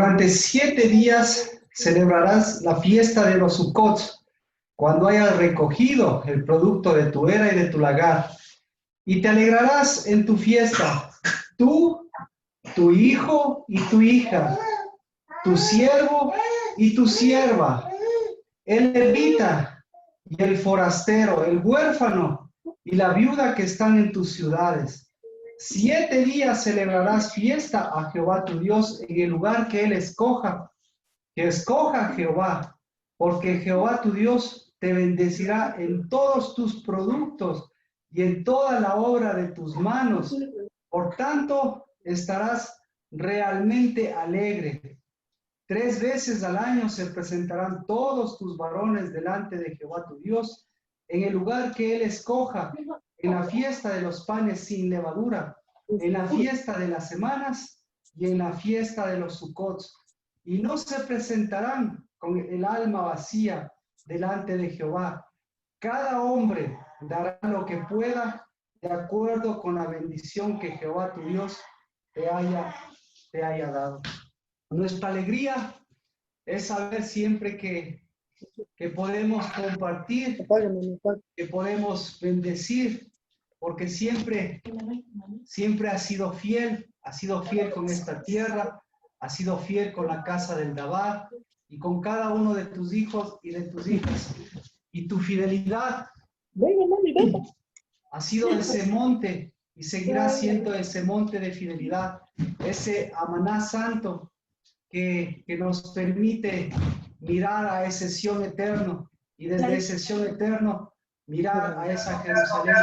Durante 7 días celebrarás la fiesta de los Sukkot, cuando hayas recogido el producto de tu era y de tu lagar. Y te alegrarás en tu fiesta, tú, tu hijo y tu hija, tu siervo y tu sierva, el levita y el forastero, el huérfano y la viuda que están en tus ciudades. 7 días celebrarás fiesta a Jehová tu Dios en el lugar que Él escoja, que escoja Jehová, porque Jehová tu Dios te bendecirá en todos tus productos y en toda la obra de tus manos. Por tanto, estarás realmente alegre. 3 veces al año se presentarán todos tus varones delante de Jehová tu Dios en el lugar que Él escoja, en la fiesta de los panes sin levadura, en la fiesta de las semanas y en la fiesta de los Sucots. Y no se presentarán con el alma vacía delante de Jehová. Cada hombre dará lo que pueda de acuerdo con la bendición que Jehová tu Dios te haya dado. Nuestra alegría es saber siempre que podemos compartir, que podemos bendecir, porque siempre ha sido fiel con esta tierra, ha sido fiel con la casa del Dabar y con cada uno de tus hijos y de tus hijas. Y tu fidelidad ha sido ese monte y seguirá siendo ese monte de fidelidad, ese Amaná santo que nos permite mirar a ese Sión eterno y desde ese Sión eterno mirar a esa Jerusalén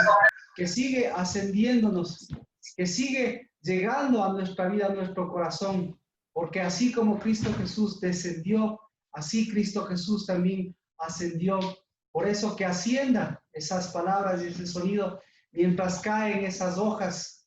que sigue ascendiéndonos, que sigue llegando a nuestra vida, a nuestro corazón, porque así como Cristo Jesús descendió, así Cristo Jesús también ascendió. Por eso que ascienda esas palabras y ese sonido mientras caen esas hojas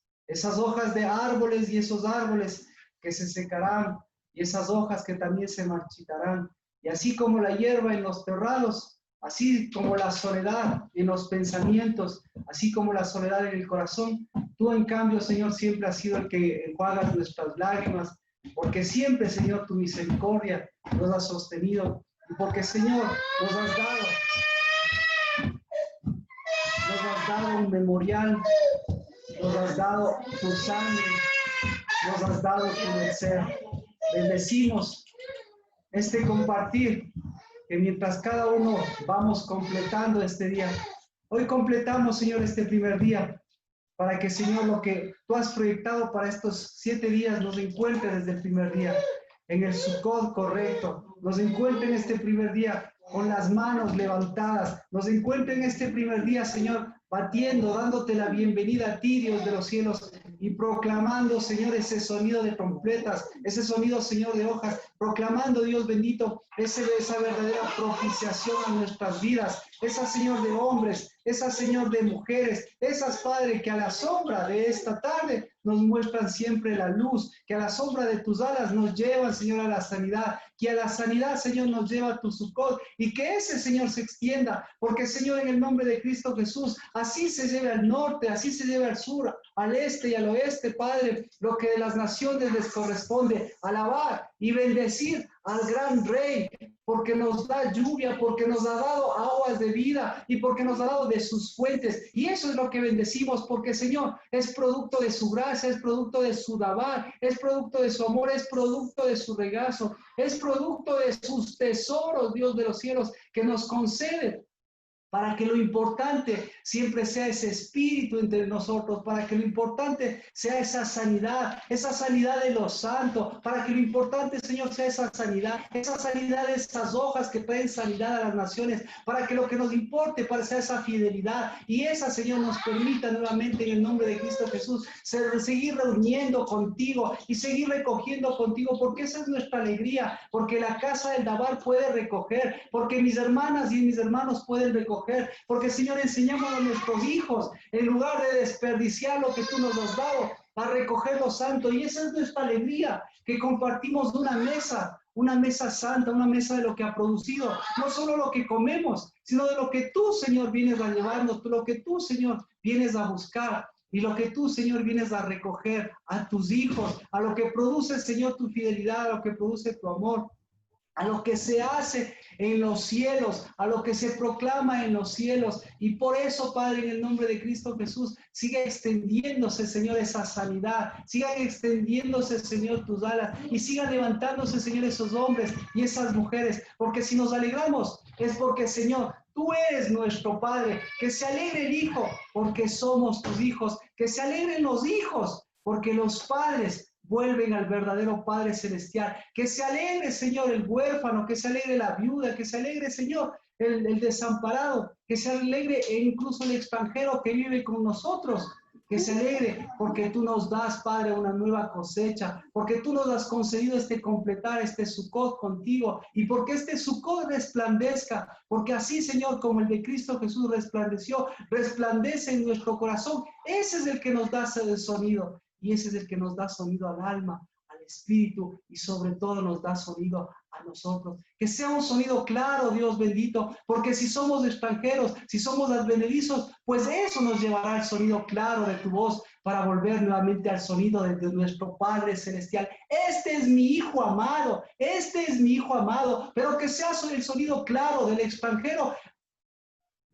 de árboles y esos árboles que se secarán y esas hojas que también se marchitarán. Y así como la hierba en los terrados, así como la soledad en los pensamientos, así como la soledad en el corazón, tú en cambio, Señor, siempre has sido el que enjuagas nuestras lágrimas, porque siempre, Señor, tu misericordia nos ha sostenido, y porque, Señor, nos has dado un memorial, nos has dado tu sangre, nos has dado tu merced. Bendecimos este compartir, que mientras cada uno vamos completando este día, hoy completamos, Señor, este primer día, para que, Señor, lo que tú has proyectado para estos 7 días nos encuentre desde el primer día, en el Sukkot correcto, nos encuentre en este primer día con las manos levantadas, nos encuentre en este primer día, Señor, batiendo, dándote la bienvenida a ti, Dios de los cielos, y proclamando, Señor, ese sonido de trompetas, ese sonido, Señor, de hojas, proclamando, Dios bendito, esa verdadera propiciación a nuestras vidas, esa, Señor, de hombres, esa, Señor, de mujeres, esas, Padre, que a la sombra de esta tarde nos muestran siempre la luz, que a la sombra de tus alas nos llevan, Señor, a la sanidad, que a la sanidad, Señor, nos lleva a tu Sukkot, y que ese, Señor, se extienda, porque, Señor, en el nombre de Cristo Jesús, así se lleve al norte, así se lleve al sur, al este y al oeste, Padre, lo que de las naciones les corresponde, alabar y bendecir al gran Rey, porque nos da lluvia, porque nos ha dado aguas de vida y porque nos ha dado de sus fuentes. Y eso es lo que bendecimos, porque, Señor, es producto de su gracia, es producto de su dabar, es producto de su amor, es producto de su regazo, es producto de sus tesoros, Dios de los cielos, que nos concede, para que lo importante siempre sea ese espíritu entre nosotros, para que lo importante sea esa sanidad de los santos, para que lo importante, Señor, sea esa sanidad de esas hojas que traen sanidad a las naciones, para que lo que nos importe sea esa fidelidad, y esa, Señor, nos permita nuevamente en el nombre de Cristo Jesús seguir reuniendo contigo y seguir recogiendo contigo, porque esa es nuestra alegría, porque la casa del Dabar puede recoger, porque mis hermanas y mis hermanos pueden recoger, porque, Señor, enseñamos a nuestros hijos, en lugar de desperdiciar lo que tú nos has dado, a recoger lo santo. Y esa es nuestra alegría, que compartimos una mesa santa, una mesa de lo que ha producido, no solo lo que comemos, sino de lo que tú, Señor, vienes a llevarnos, lo que tú, Señor, vienes a buscar. Y lo que tú, Señor, vienes a recoger a tus hijos, a lo que produce, Señor, tu fidelidad, a lo que produce tu amor, a lo que se hace en los cielos, a lo que se proclama en los cielos. Y por eso, Padre, en el nombre de Cristo Jesús, siga extendiéndose, Señor, esa sanidad, sigan extendiéndose, Señor, tus alas, y sigan levantándose, Señor, esos hombres y esas mujeres, porque si nos alegramos es porque, Señor, tú eres nuestro Padre. Que se alegre el Hijo porque somos tus hijos, que se alegren los hijos porque los padres vuelven al verdadero Padre Celestial. Que se alegre, Señor, el huérfano, que se alegre la viuda, que se alegre, Señor, el desamparado, que se alegre incluso el extranjero que vive con nosotros. Que se alegre porque tú nos das, Padre, una nueva cosecha, porque tú nos has concedido completar este Sucot contigo, y porque este Sucot resplandezca, porque así, Señor, como el de Cristo Jesús resplandeció, resplandece en nuestro corazón. Ese es el que nos da ese sonido, y ese es el que nos da sonido al alma, al espíritu, y sobre todo nos da sonido a nosotros. Que sea un sonido claro, Dios bendito, porque si somos extranjeros, si somos advenedizos, pues eso nos llevará al sonido claro de tu voz, para volver nuevamente al sonido de nuestro Padre Celestial. Este es mi Hijo amado, este es mi Hijo amado, pero que sea el sonido claro del extranjero,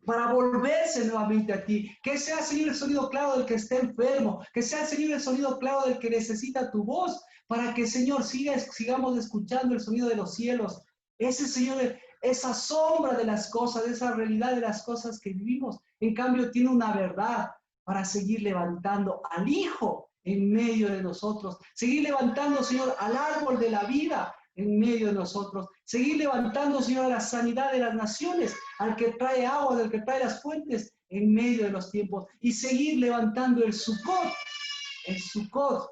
para volverse nuevamente a ti. Que sea, Señor, el sonido claro del que está enfermo, que sea, Señor, el sonido claro del que necesita tu voz, para que, Señor, sigamos escuchando el sonido de los cielos. Ese, Señor, esa sombra de las cosas, esa realidad de las cosas que vivimos, en cambio, tiene una verdad para seguir levantando al Hijo en medio de nosotros, seguir levantando, Señor, al árbol de la vida en medio de nosotros, seguir levantando, Señor, a la sanidad de las naciones, al que trae agua, del que trae las fuentes en medio de los tiempos, y seguir levantando el Sucot, el Sucot,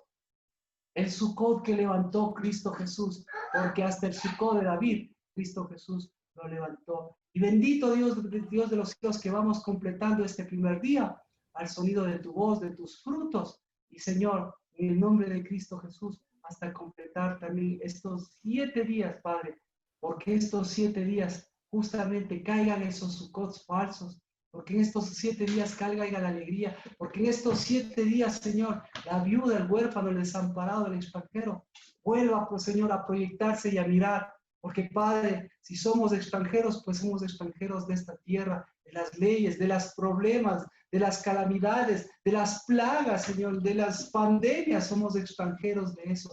el Sucot que levantó Cristo Jesús, porque hasta el Sucot de David, Cristo Jesús lo levantó. Y bendito Dios, Dios de los cielos, que vamos completando este primer día al sonido de tu voz, de tus frutos. Y Señor, en el nombre de Cristo Jesús, hasta completar también estos 7 días, Padre, porque estos 7 días justamente caigan esos Sucots falsos, porque en estos 7 días caiga la alegría, porque en estos 7 días, Señor, la viuda, el huérfano, el desamparado, el extranjero, vuelva, pues, Señor, a proyectarse y a mirar, porque, Padre, si somos extranjeros, pues somos extranjeros de esta tierra, de las leyes, de los problemas, de las calamidades, de las plagas, Señor, de las pandemias, somos extranjeros de eso,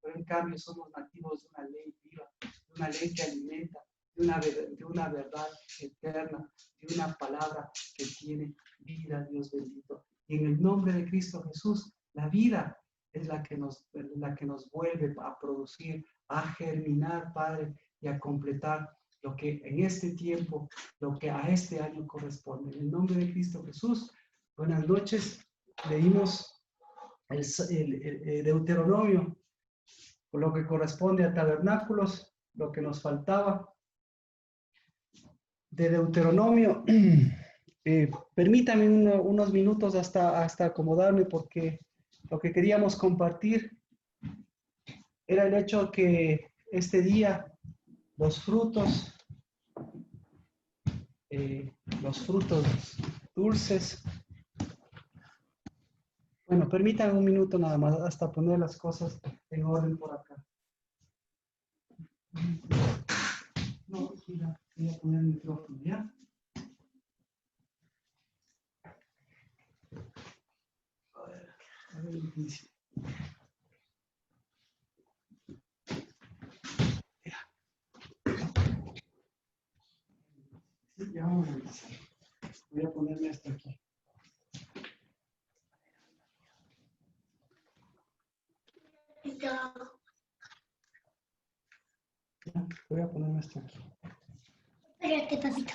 pero en cambio somos nativos de una ley viva, de una ley que alimenta, de una verdad eterna, de una palabra que tiene vida, Dios bendito. Y en el nombre de Cristo Jesús, la vida es la que nos vuelve a producir, a germinar, Padre, y a completar lo que en este tiempo, lo que a este año corresponde. En el nombre de Cristo Jesús, buenas noches. Leímos el Deuteronomio, por lo que corresponde a tabernáculos, lo que nos faltaba de Deuteronomio. Permítame unos minutos hasta acomodarme, porque lo que queríamos compartir era el hecho que este día los frutos dulces. Bueno, permítanme un minuto nada más hasta poner las cosas en orden por acá. No, mira, voy a poner el micrófono, ¿ya? A ver, inicio. Sí, ya vamos a empezar. Voy a ponerme hasta aquí. Ya, voy a ponerme hasta aquí. Espérate, papito.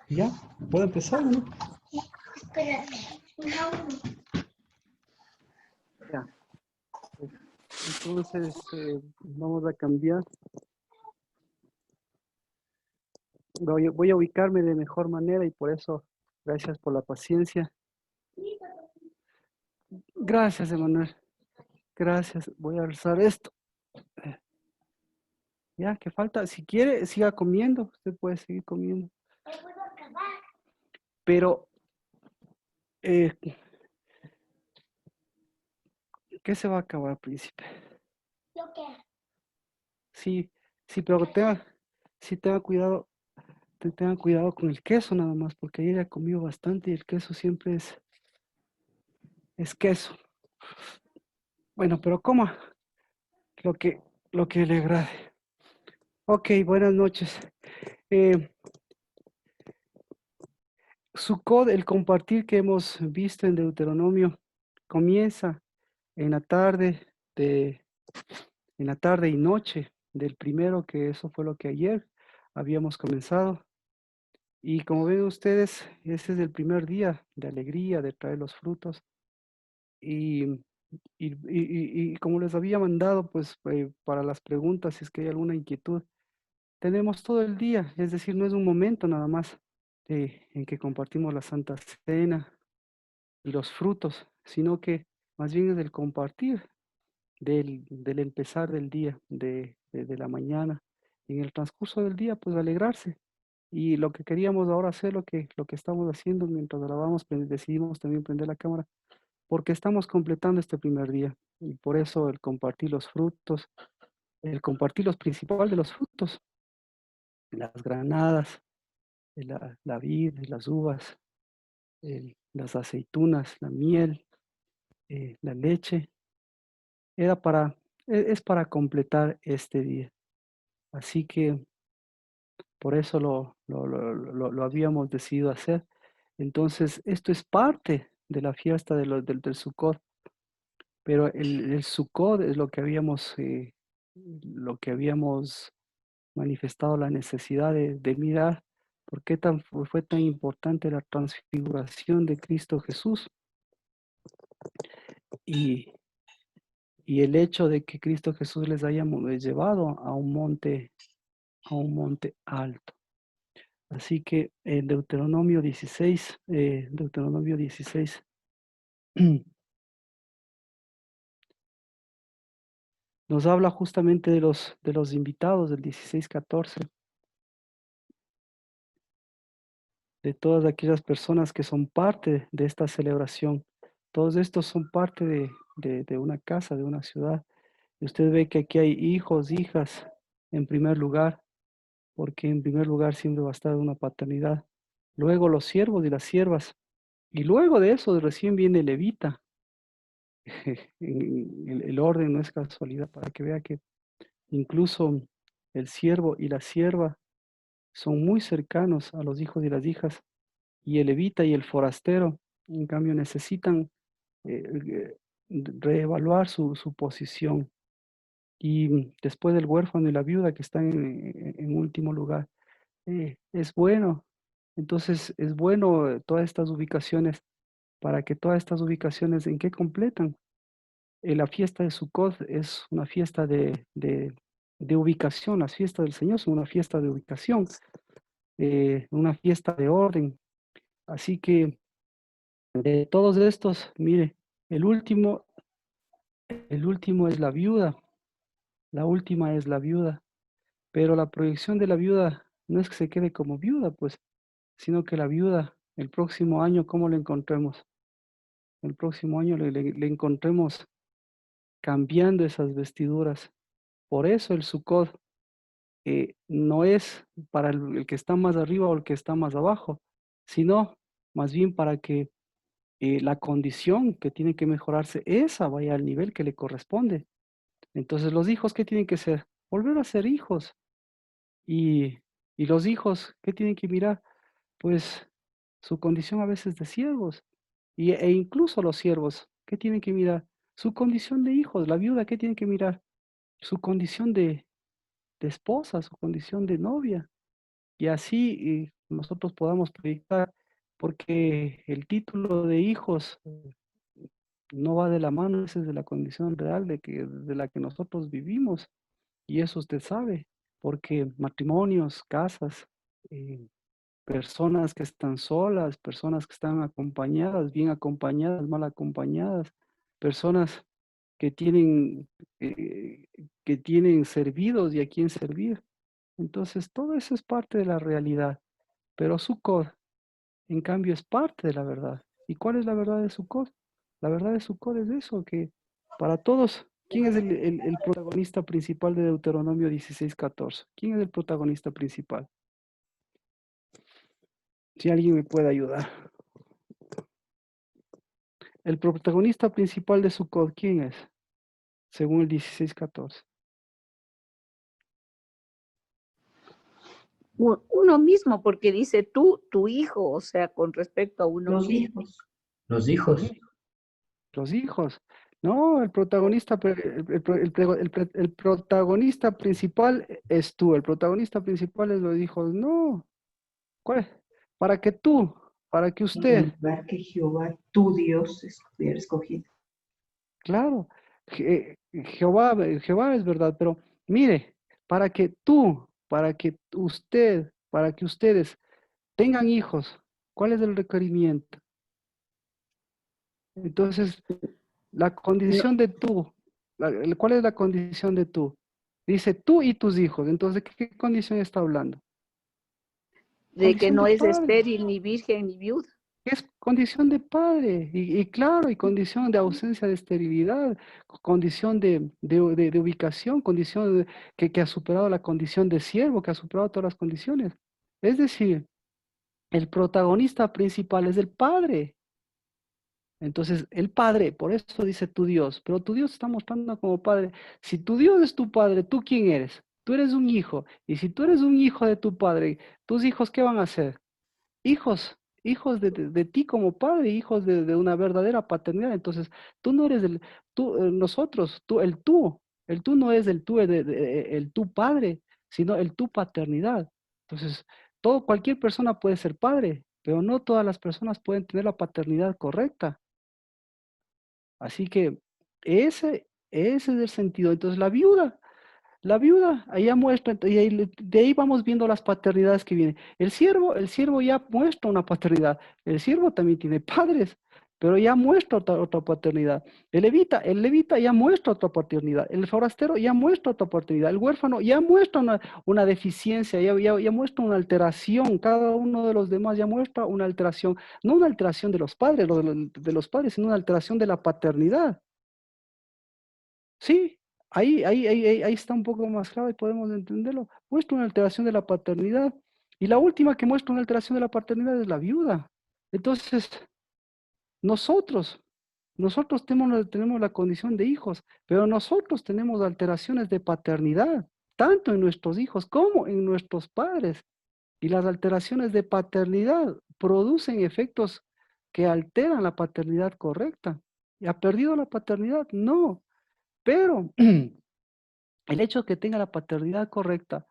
¿Ya? ¿Puedo empezar, no? Espérate. No. Ya. Entonces, vamos a cambiar. Voy a ubicarme de mejor manera, y por eso, gracias por la paciencia. Gracias, Emanuel. Gracias. Voy a alzar esto. Ya, ¿qué falta? Si quiere, siga comiendo. Usted puede seguir comiendo. No puedo acabar. Pero ¿Qué se va a acabar, príncipe? Lo que. Sí, sí, pero sí tenga cuidado con el queso nada más, porque ayer ya comió bastante y el queso siempre es queso. Bueno, pero coma lo que, lo que le agrade. Ok, buenas noches. Sukkot, el compartir que hemos visto en Deuteronomio, comienza en la tarde de, en la tarde y noche del primero, que eso fue lo que ayer habíamos comenzado. Y como ven ustedes, este es el primer día de alegría, de traer los frutos. Y, y como les había mandado, pues para las preguntas, si es que hay alguna inquietud, tenemos todo el día, es decir, no es un momento nada más en que compartimos la Santa Cena y los frutos, sino que más bien es el compartir del empezar del día, de la mañana. En el transcurso del día, pues alegrarse. Y lo que queríamos ahora hacer, lo que estamos haciendo mientras grabamos, decidimos también prender la cámara, porque estamos completando este primer día. Y por eso el compartir los frutos, el compartir los principales de los frutos, las granadas, la vid, las uvas, las aceitunas, la miel, la leche, era es para completar este día. Así que por eso lo habíamos decidido hacer. Entonces, esto es parte de la fiesta del Sukkot, pero el Sukkot es lo que habíamos manifestado la necesidad de mirar por qué fue tan importante la transfiguración de Cristo Jesús y, y el hecho de que Cristo Jesús les haya llevado a un monte alto. Así que en Deuteronomio 16 nos habla justamente de los invitados del 16-14, de todas aquellas personas que son parte de esta celebración. Todos estos son parte de una casa, de una ciudad. Y usted ve que aquí hay hijos, hijas, en primer lugar, porque en primer lugar siempre va a estar una paternidad. Luego los siervos y las siervas. Y luego de eso recién viene el levita. El orden no es casualidad, para que vea que incluso el siervo y la sierva son muy cercanos a los hijos y las hijas, y el levita y el forastero, en cambio, necesitan reevaluar su posición. Y después del huérfano y la viuda que están en último lugar, es bueno. Entonces, es bueno todas estas ubicaciones, para que todas estas ubicaciones, ¿en qué completan? La fiesta de Sukkot es una fiesta de ubicación. Las fiestas del Señor son una fiesta de ubicación, una fiesta de orden. Así que de todos estos, mire, el último, el último es la viuda, la última es la viuda, pero la proyección de la viuda no es que se quede como viuda, pues, sino que la viuda, el próximo año, ¿cómo la encontremos? El próximo año le encontremos cambiando esas vestiduras. Por eso el Sukkot no es para el que está más arriba o el que está más abajo, sino más bien para que la condición que tiene que mejorarse, esa vaya al nivel que le corresponde. Entonces, los hijos, ¿qué tienen que ser? Volver a ser hijos. Y, y los hijos, ¿qué tienen que mirar? Pues su condición a veces de siervos. E incluso los siervos, ¿qué tienen que mirar? Su condición de hijos. La viuda, ¿qué tiene que mirar? Su condición de esposa, su condición de novia. Y así nosotros podamos proyectar, porque el título de hijos no va de la mano, ese es de la condición real de la que nosotros vivimos. Y eso usted sabe, porque matrimonios, casas, eh, personas que están solas, personas que están acompañadas, bien acompañadas, mal acompañadas, personas que tienen, eh, que tienen servidos y a quién servir. Entonces, todo eso es parte de la realidad, pero Sukkot, en cambio, es parte de la verdad. ¿Y cuál es la verdad de Sukkot? La verdad de Sukkot es eso, que Para todos, ¿quién es el protagonista principal de Deuteronomio 16:14? ¿Quién es el protagonista principal? Si alguien me puede ayudar. El protagonista principal de Sukkot, ¿quién es? Según el 16:14. Uno mismo, porque dice tú, tu hijo, o sea, con respecto a uno Los mismo. hijos. Los hijos. Los hijos. No, el protagonista, el protagonista principal es tú. El protagonista principal es los hijos. No. ¿Cuál? Para que tú, para que En usted, lugar que Jehová, tu Dios, hubiera escogido. claro, Jehová es verdad, pero mire, para que tú, para que usted, para que ustedes tengan hijos, ¿cuál es el requerimiento? Entonces, la No, condición de tú, ¿cuál es la condición de tú? Dice tú y tus hijos. Entonces, ¿qué condición está hablando? de que Condición de no es padre. estéril, ni virgen, ni viuda. Es condición de padre. Y claro, y condición de ausencia de esterilidad, condición de ubicación, condición que ha superado la condición de siervo, que ha superado todas las condiciones. Es decir, el protagonista principal es el padre. Entonces, el Padre, por eso dice tu Dios, pero tu Dios está mostrando como Padre. Si tu Dios es tu Padre, ¿tú quién eres? Tú eres un hijo. Y si tú eres un hijo de tu Padre, ¿tus hijos qué van a hacer? Hijos, hijos de ti como Padre, hijos de una verdadera paternidad. Entonces, tú no eres nosotros, el tú no es el tú, el tú Padre, sino el tú paternidad. Entonces, cualquier persona puede ser padre, pero no todas las personas pueden tener la paternidad correcta. Así que ese es el sentido. Entonces la viuda, allá muestra, y de ahí vamos viendo las paternidades que vienen. El siervo ya muestra una paternidad. El siervo también tiene padres, pero ya muestra otra paternidad. El levita ya muestra otra paternidad. El forastero ya muestra otra paternidad. El huérfano ya muestra una deficiencia, ya muestra una alteración. Cada uno de los demás ya muestra una alteración. No una alteración de los padres, de los padres, sino una alteración de la paternidad. Sí, ahí está un poco más claro y podemos entenderlo. Muestra una alteración de la paternidad. Y la última que muestra una alteración de la paternidad es la viuda. Entonces, nosotros, nosotros tenemos la condición de hijos, pero nosotros tenemos alteraciones de paternidad, tanto en nuestros hijos como en nuestros padres. Y las alteraciones de paternidad producen efectos que alteran la paternidad correcta. ¿Y ha perdido la paternidad? No, pero el hecho de que tenga la paternidad correcta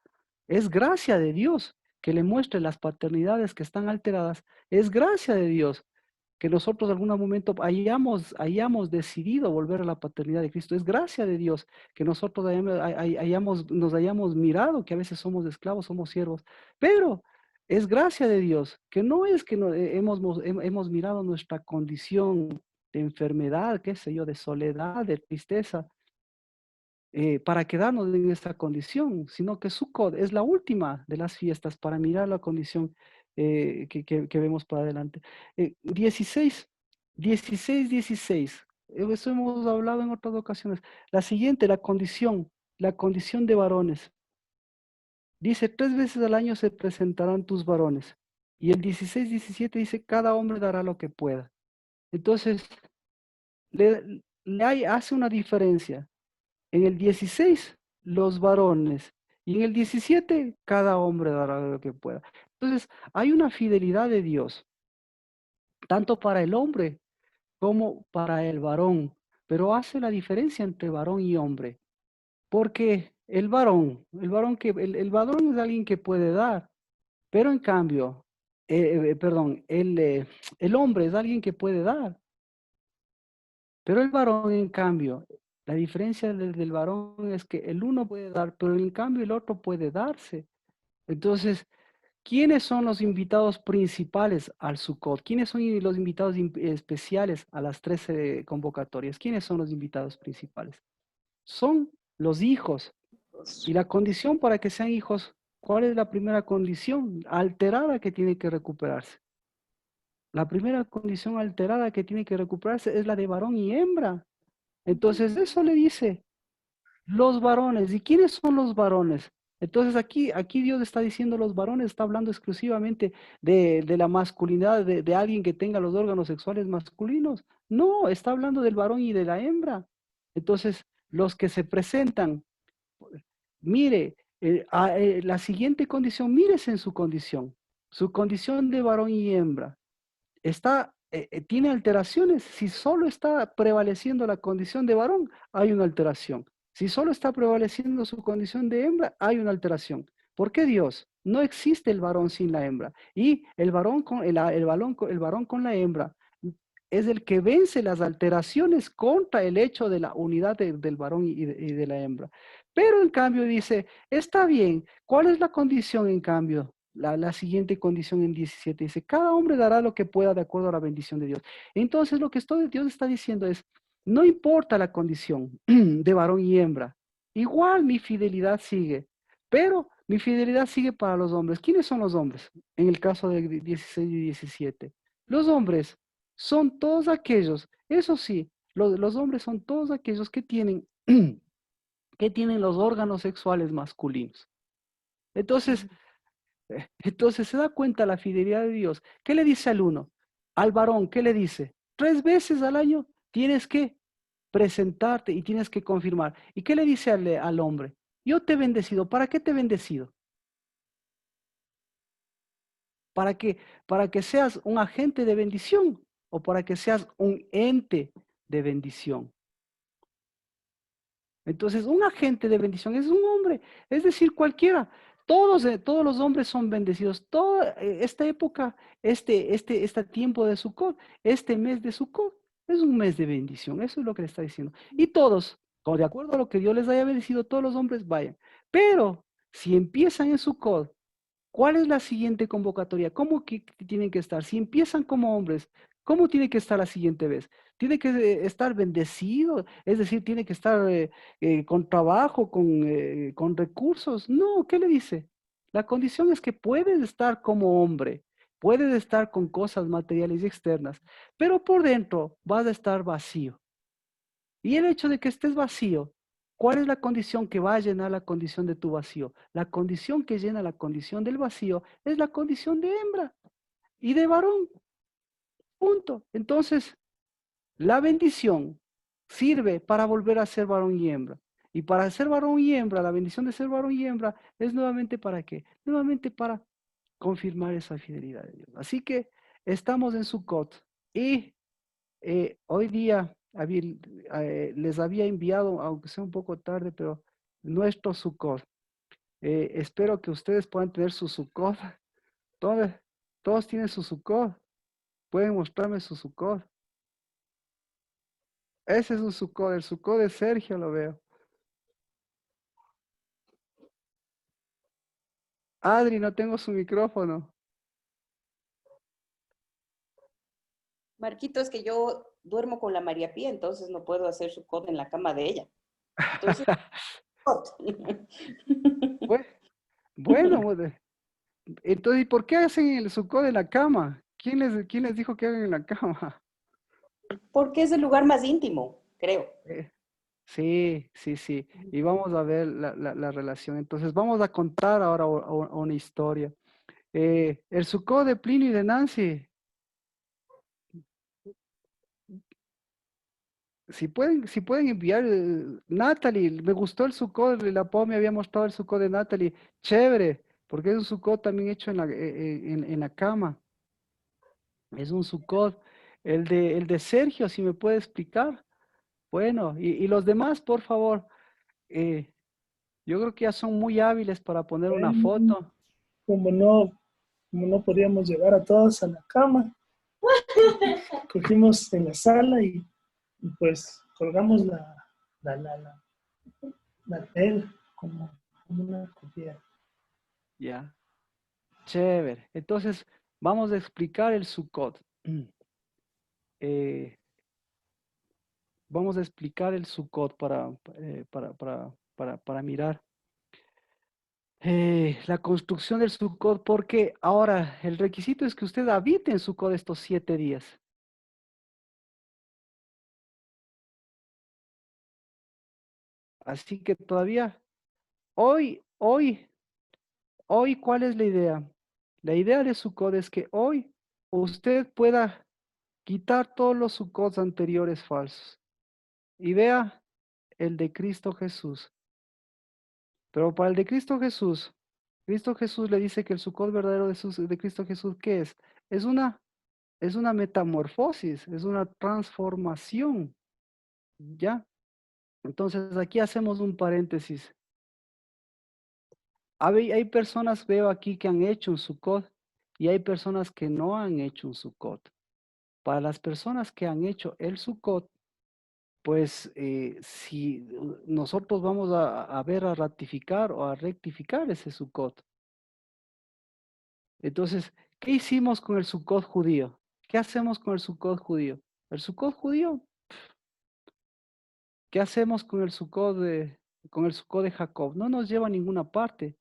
es gracia de Dios que le muestre las paternidades que están alteradas. Es gracia de Dios que nosotros en algún momento hayamos decidido volver a la paternidad de Cristo. Es gracia de Dios que nosotros nos hayamos mirado que a veces somos esclavos, somos siervos. Pero es gracia de Dios que no es que hemos mirado nuestra condición de enfermedad, qué sé yo, de soledad, de tristeza, para quedarnos en esta condición, sino que Sukkot es la última de las fiestas para mirar la condición que vemos para adelante. 16, 16, 16. Eso hemos hablado en otras ocasiones. La siguiente, la condición de varones. Dice, 3 veces al año se presentarán tus varones. Y el 16, 17 dice, cada hombre dará lo que pueda. Entonces, hace una diferencia. En el 16, los varones. Y en el 17, cada hombre dará lo que pueda. Entonces, hay una fidelidad de Dios, tanto para el hombre como para el varón. Pero hace la diferencia entre varón y hombre. Porque el varón es alguien que puede dar. Pero en cambio, perdón, el hombre es alguien que puede dar. Pero el varón, en cambio, la diferencia del varón es que el uno puede dar, pero en cambio el otro puede darse. Entonces, ¿quiénes son los invitados principales al Sukkot? ¿Quiénes son los invitados especiales a las 13 convocatorias? ¿Quiénes son los invitados principales? Son los hijos. Y la condición para que sean hijos, ¿cuál es la primera condición alterada que tiene que recuperarse? La primera condición alterada que tiene que recuperarse es la de varón y hembra. Entonces eso le dice los varones. ¿Y quiénes son los varones? Entonces aquí Dios está diciendo los varones, está hablando exclusivamente de la masculinidad, de alguien que tenga los órganos sexuales masculinos. No, está hablando del varón y de la hembra. Entonces, los que se presentan, mire, la siguiente condición, mírese en su condición de varón y hembra tiene alteraciones. Si solo está prevaleciendo la condición de varón, hay una alteración. Si solo está prevaleciendo su condición de hembra, hay una alteración. ¿Por qué Dios? No existe el varón sin la hembra. Y el varón el varón con la hembra es el que vence las alteraciones contra el hecho de la unidad del varón y de la hembra. Pero en cambio dice, está bien, ¿cuál es la condición en cambio? La siguiente condición en 17 dice, cada hombre dará lo que pueda de acuerdo a la bendición de Dios. Entonces lo que Dios está diciendo es, no importa la condición de varón y hembra, igual mi fidelidad sigue, pero mi fidelidad sigue para los hombres. ¿Quiénes son los hombres? En el caso de 16 y 17. Los hombres son todos aquellos, eso sí, los hombres son todos aquellos que tienen, que tienen los órganos sexuales masculinos. Entonces, entonces se da cuenta la fidelidad de Dios. ¿Qué le dice al uno? Al varón, ¿qué le dice? 3 veces al año tienes que presentarte y tienes que confirmar. ¿Y qué le dice al hombre? Yo te he bendecido. ¿Para qué te he bendecido? Para que seas un agente de bendición o para que seas un ente de bendición. Entonces, un agente de bendición es un hombre, es decir, cualquiera. Todos los hombres son bendecidos. Toda esta época, este tiempo de Sukkot, este mes de Sukkot, es un mes de bendición. Eso es lo que le está diciendo. Y todos, de acuerdo a lo que Dios les haya bendecido, todos los hombres vayan. Pero si empiezan en Sukkot, ¿cuál es la siguiente convocatoria? ¿Cómo que tienen que estar? Si empiezan como hombres, ¿cómo tiene que estar la siguiente vez? Tiene que estar bendecido, es decir, tiene que estar con trabajo, con recursos. No, ¿qué le dice? La condición es que puedes estar como hombre, puedes estar con cosas materiales y externas, pero por dentro vas a estar vacío. Y el hecho de que estés vacío, ¿cuál es la condición que va a llenar la condición de tu vacío? La condición que llena la condición del vacío es la condición de hembra y de varón. Punto. Entonces, la bendición sirve para volver a ser varón y hembra. Y para ser varón y hembra, la bendición de ser varón y hembra es nuevamente para qué? Nuevamente para confirmar esa fidelidad de Dios. Así que estamos en Sukkot y hoy día les había enviado, aunque sea un poco tarde, pero nuestro Sukkot. Espero que ustedes puedan tener su Sukkot. Todos, todos tienen su Sukkot. Pueden mostrarme su Sukkot. Ese es un Sukkot, el Sukkot de Sergio lo veo. Adri, no tengo su micrófono. Marquito, es que yo duermo con la María Pía, entonces no puedo hacer su code en la cama de ella. Entonces, Bueno, entonces, ¿y por qué hacen el Sukkot en la cama? ¿Quién les dijo que hagan en la cama? porque es el lugar más íntimo, creo. Sí, sí, sí. Y vamos a ver la relación. Entonces, vamos a contar ahora una historia. El Sukkot de Plinio y de Nancy. Si pueden enviar, Natalie, me gustó el Sukkot, la Pau me había mostrado el Sukkot de Natalie. Chévere, porque es un Sukkot también hecho en la cama. Es un Sukkot. El de Sergio, si me puede explicar. Bueno, y los demás, por favor. Eh, yo creo que ya son muy hábiles para poner una Bueno, foto. como no podíamos llevar a todos a la cama, cogimos en la sala y pues colgamos la tela como una cubierta. Ya, chévere. Entonces, vamos a explicar el Sukkot. Eh, vamos a explicar el Sukkot para mirar la construcción del Sukkot, porque ahora el requisito es que usted habite en Sukkot estos 7 días. Así que todavía, hoy, hoy, hoy, ¿cuál es la idea? La idea de Sukkot es que hoy usted pueda quitar todos los Sukkot anteriores falsos y vea el de Cristo Jesús. Pero para el de Cristo Jesús le dice que el Sukkot verdadero de Cristo Jesús, ¿qué es? Es una metamorfosis, es una transformación, ¿ya? Entonces aquí hacemos un paréntesis. Hay personas, veo aquí, que han hecho un Sukkot y hay personas que no han hecho un Sukkot. Para las personas que han hecho el Sukkot, pues si nosotros vamos a ver a ratificar o a rectificar ese Sukkot. Entonces, ¿qué hicimos con el Sukkot judío? ¿Qué hacemos con el Sukkot judío? El Sukkot judío, ¿qué hacemos con el Sukkot de Jacob? No nos lleva a ninguna parte,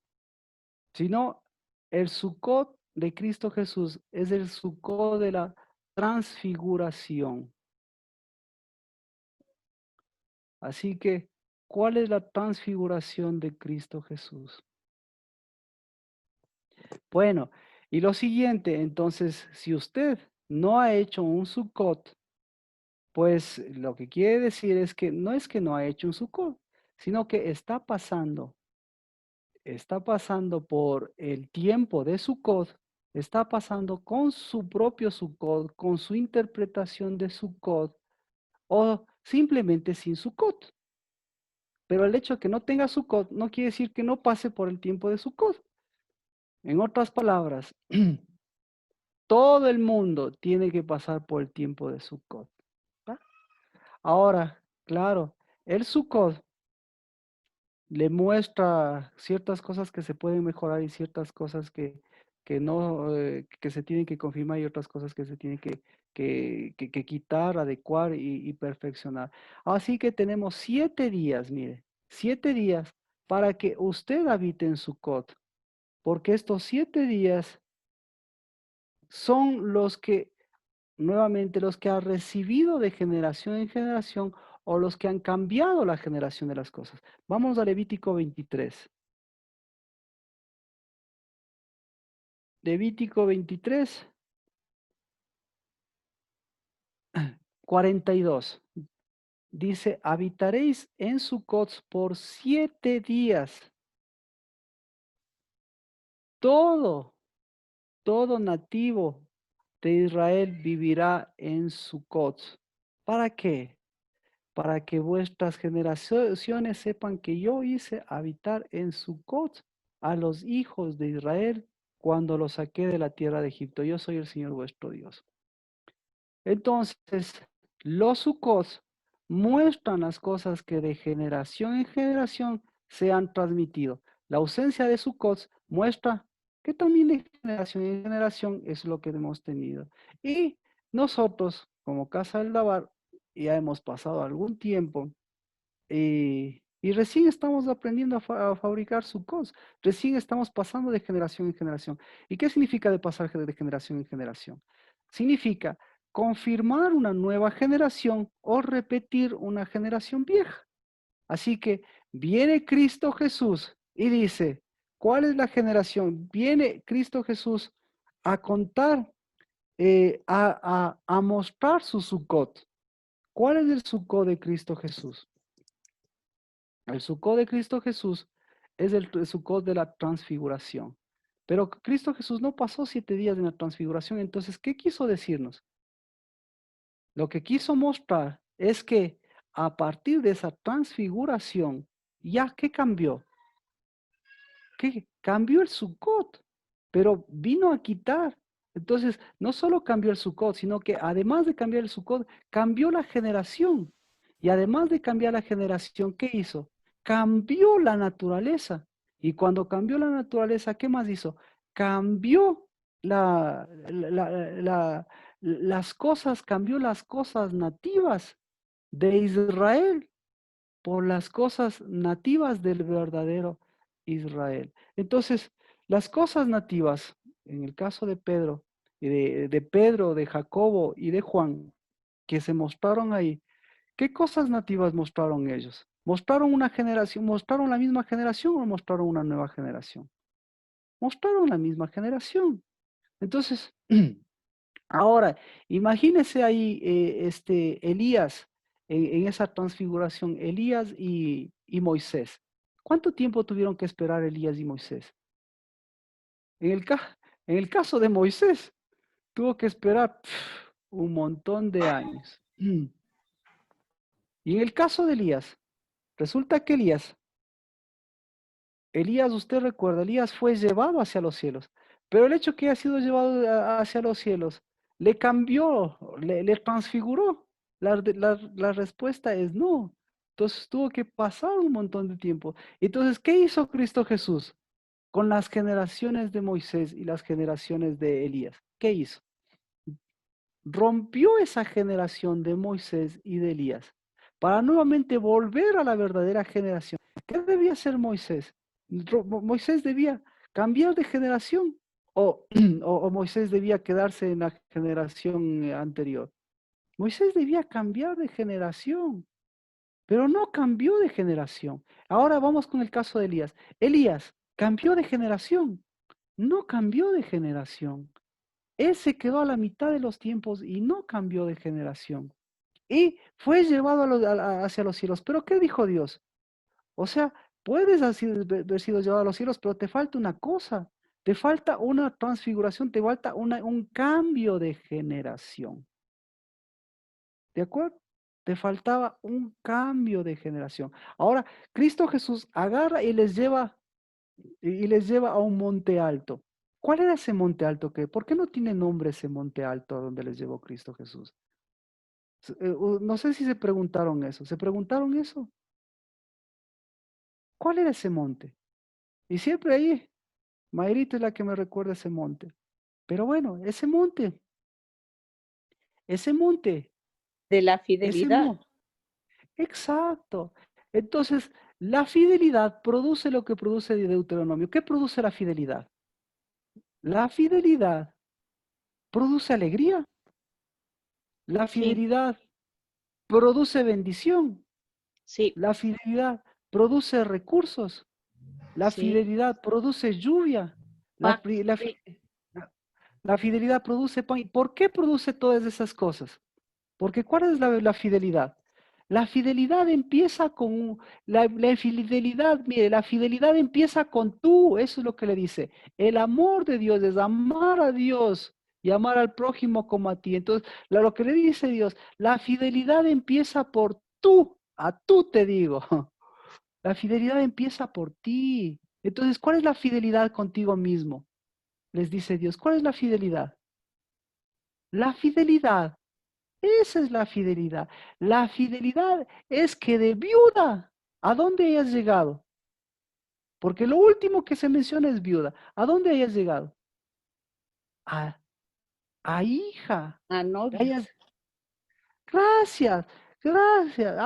sino el Sukkot de Cristo Jesús es el Sukkot de la transfiguración. Así que, ¿cuál es la transfiguración de Cristo Jesús? Bueno, y lo siguiente, entonces, si usted no ha hecho un Sukkot, pues lo que quiere decir es que no ha hecho un Sukkot, sino que está pasando por el tiempo de Sukkot, está pasando con su propio Sukkot, con su interpretación de Sukkot, o simplemente sin Sukkot. Pero el hecho de que no tenga Sukkot no quiere decir que no pase por el tiempo de Sukkot. En otras palabras, todo el mundo tiene que pasar por el tiempo de Sukkot. ¿Va? Ahora, claro, el Sukkot le muestra ciertas cosas que se pueden mejorar y ciertas cosas que no, que se tienen que confirmar y otras cosas que se tienen que quitar, adecuar y perfeccionar. Así que tenemos 7 días, mire, 7 días para que usted habite en Sukkot, porque estos 7 días son los que, nuevamente, los que ha recibido de generación en generación o los que han cambiado la generación de las cosas. Vamos a Levítico 23. Levítico 23, 42. Dice, habitaréis en Sucot por 7 días. Todo nativo de Israel vivirá en Sucot. ¿Para qué? Para que vuestras generaciones sepan que yo hice habitar en Sucot a los hijos de Israel cuando los saqué de la tierra de Egipto. Yo soy el Señor vuestro Dios. Entonces, los Sucot muestran las cosas que de generación en generación se han transmitido. La ausencia de Sucot muestra que también de generación en generación es lo que hemos tenido. Y nosotros, como Casa del Dabar, ya hemos pasado algún tiempo y recién estamos aprendiendo a fabricar Sucot. Recién estamos pasando de generación en generación. ¿Y qué significa de pasar de generación en generación? Significa confirmar una nueva generación o repetir una generación vieja. Así que viene Cristo Jesús y dice, ¿cuál es la generación? Viene Cristo Jesús a contar, a mostrar su Sukkot. ¿Cuál es el Sukkot de Cristo Jesús? El Sukkot de Cristo Jesús es el Sukkot de la transfiguración. Pero Cristo Jesús no pasó 7 días en la transfiguración. Entonces, ¿qué quiso decirnos? Lo que quiso mostrar es que a partir de esa transfiguración, ¿ya qué cambió? ¿Qué? Cambió el Sukkot, pero vino a quitar. Entonces, no solo cambió el Sukkot, sino que además de cambiar el Sukkot, cambió la generación. Y además de cambiar la generación, ¿qué hizo? Cambió la naturaleza. Y cuando cambió la naturaleza, ¿qué más hizo? Cambió las cosas, cambió las cosas nativas de Israel por las cosas nativas del verdadero Israel. Entonces, las cosas nativas, en el caso de Pedro, de Pedro, de Jacobo y de Juan, que se mostraron ahí, ¿qué cosas nativas mostraron ellos? ¿Mostraron una generación, mostraron la misma generación o mostraron una nueva generación? Mostraron la misma generación. Entonces, ahora, imagínese ahí Elías en esa transfiguración, Elías y Moisés. ¿Cuánto tiempo tuvieron que esperar Elías y Moisés? En en el caso de Moisés, tuvo que esperar un montón de años. Y en el caso de Elías, resulta que Elías, usted recuerda, Elías fue llevado hacia los cielos, pero el hecho que haya sido llevado hacia los cielos le cambió, le transfiguró. La respuesta es no. Entonces tuvo que pasar un montón de tiempo. Entonces, ¿qué hizo Cristo Jesús con las generaciones de Moisés y las generaciones de Elías? ¿Qué hizo? Rompió esa generación de Moisés y de Elías para nuevamente volver a la verdadera generación. ¿Qué debía hacer Moisés? Moisés debía cambiar de generación o Moisés debía quedarse en la generación anterior. Moisés debía cambiar de generación, pero no cambió de generación. Ahora vamos con el caso de Elías. Elías cambió de generación, no cambió de generación. Él se quedó a la mitad de los tiempos y no cambió de generación. Y fue llevado hacia los cielos. ¿Pero qué dijo Dios? O sea, puedes haber sido llevado a los cielos, pero te falta una cosa. Te falta una transfiguración, te falta un cambio de generación. ¿De acuerdo? Te faltaba un cambio de generación. Ahora, Cristo Jesús agarra y les lleva a un monte alto. ¿Cuál era ese monte alto que? ¿Por qué no tiene nombre ese monte alto a donde les llevó Cristo Jesús? No sé si se preguntaron eso. ¿Se preguntaron eso? ¿Cuál era ese monte? Y siempre ahí, Mayrita es la que me recuerda ese monte. Pero bueno, ese monte, De la ese fidelidad. monte. Exacto. Entonces, la fidelidad produce lo que produce Deuteronomio. ¿Qué produce la fidelidad? La fidelidad produce alegría. La Sí, fidelidad produce bendición. sí, La fidelidad produce recursos. La sí. fidelidad produce lluvia. La, Paz, fi- la sí. fi- la fidelidad produce pan. ¿Y por qué produce todas esas cosas? Porque ¿cuál es la fidelidad? La fidelidad empieza con la fidelidad, mire, la fidelidad empieza con tú, eso es lo que le dice. El amor de Dios es amar a Dios y amar al prójimo como a ti. Entonces, lo que le dice Dios, la fidelidad empieza por tú, a tú te digo. La fidelidad empieza por ti. Entonces, ¿cuál es la fidelidad contigo mismo? Les dice Dios, ¿cuál es la fidelidad? La fidelidad, esa es la fidelidad. La fidelidad es que de viuda, ¿a dónde hayas llegado? Porque lo último que se menciona es viuda. ¿A dónde hayas llegado? A, a hija. A novia. Hayas, gracias, gracias.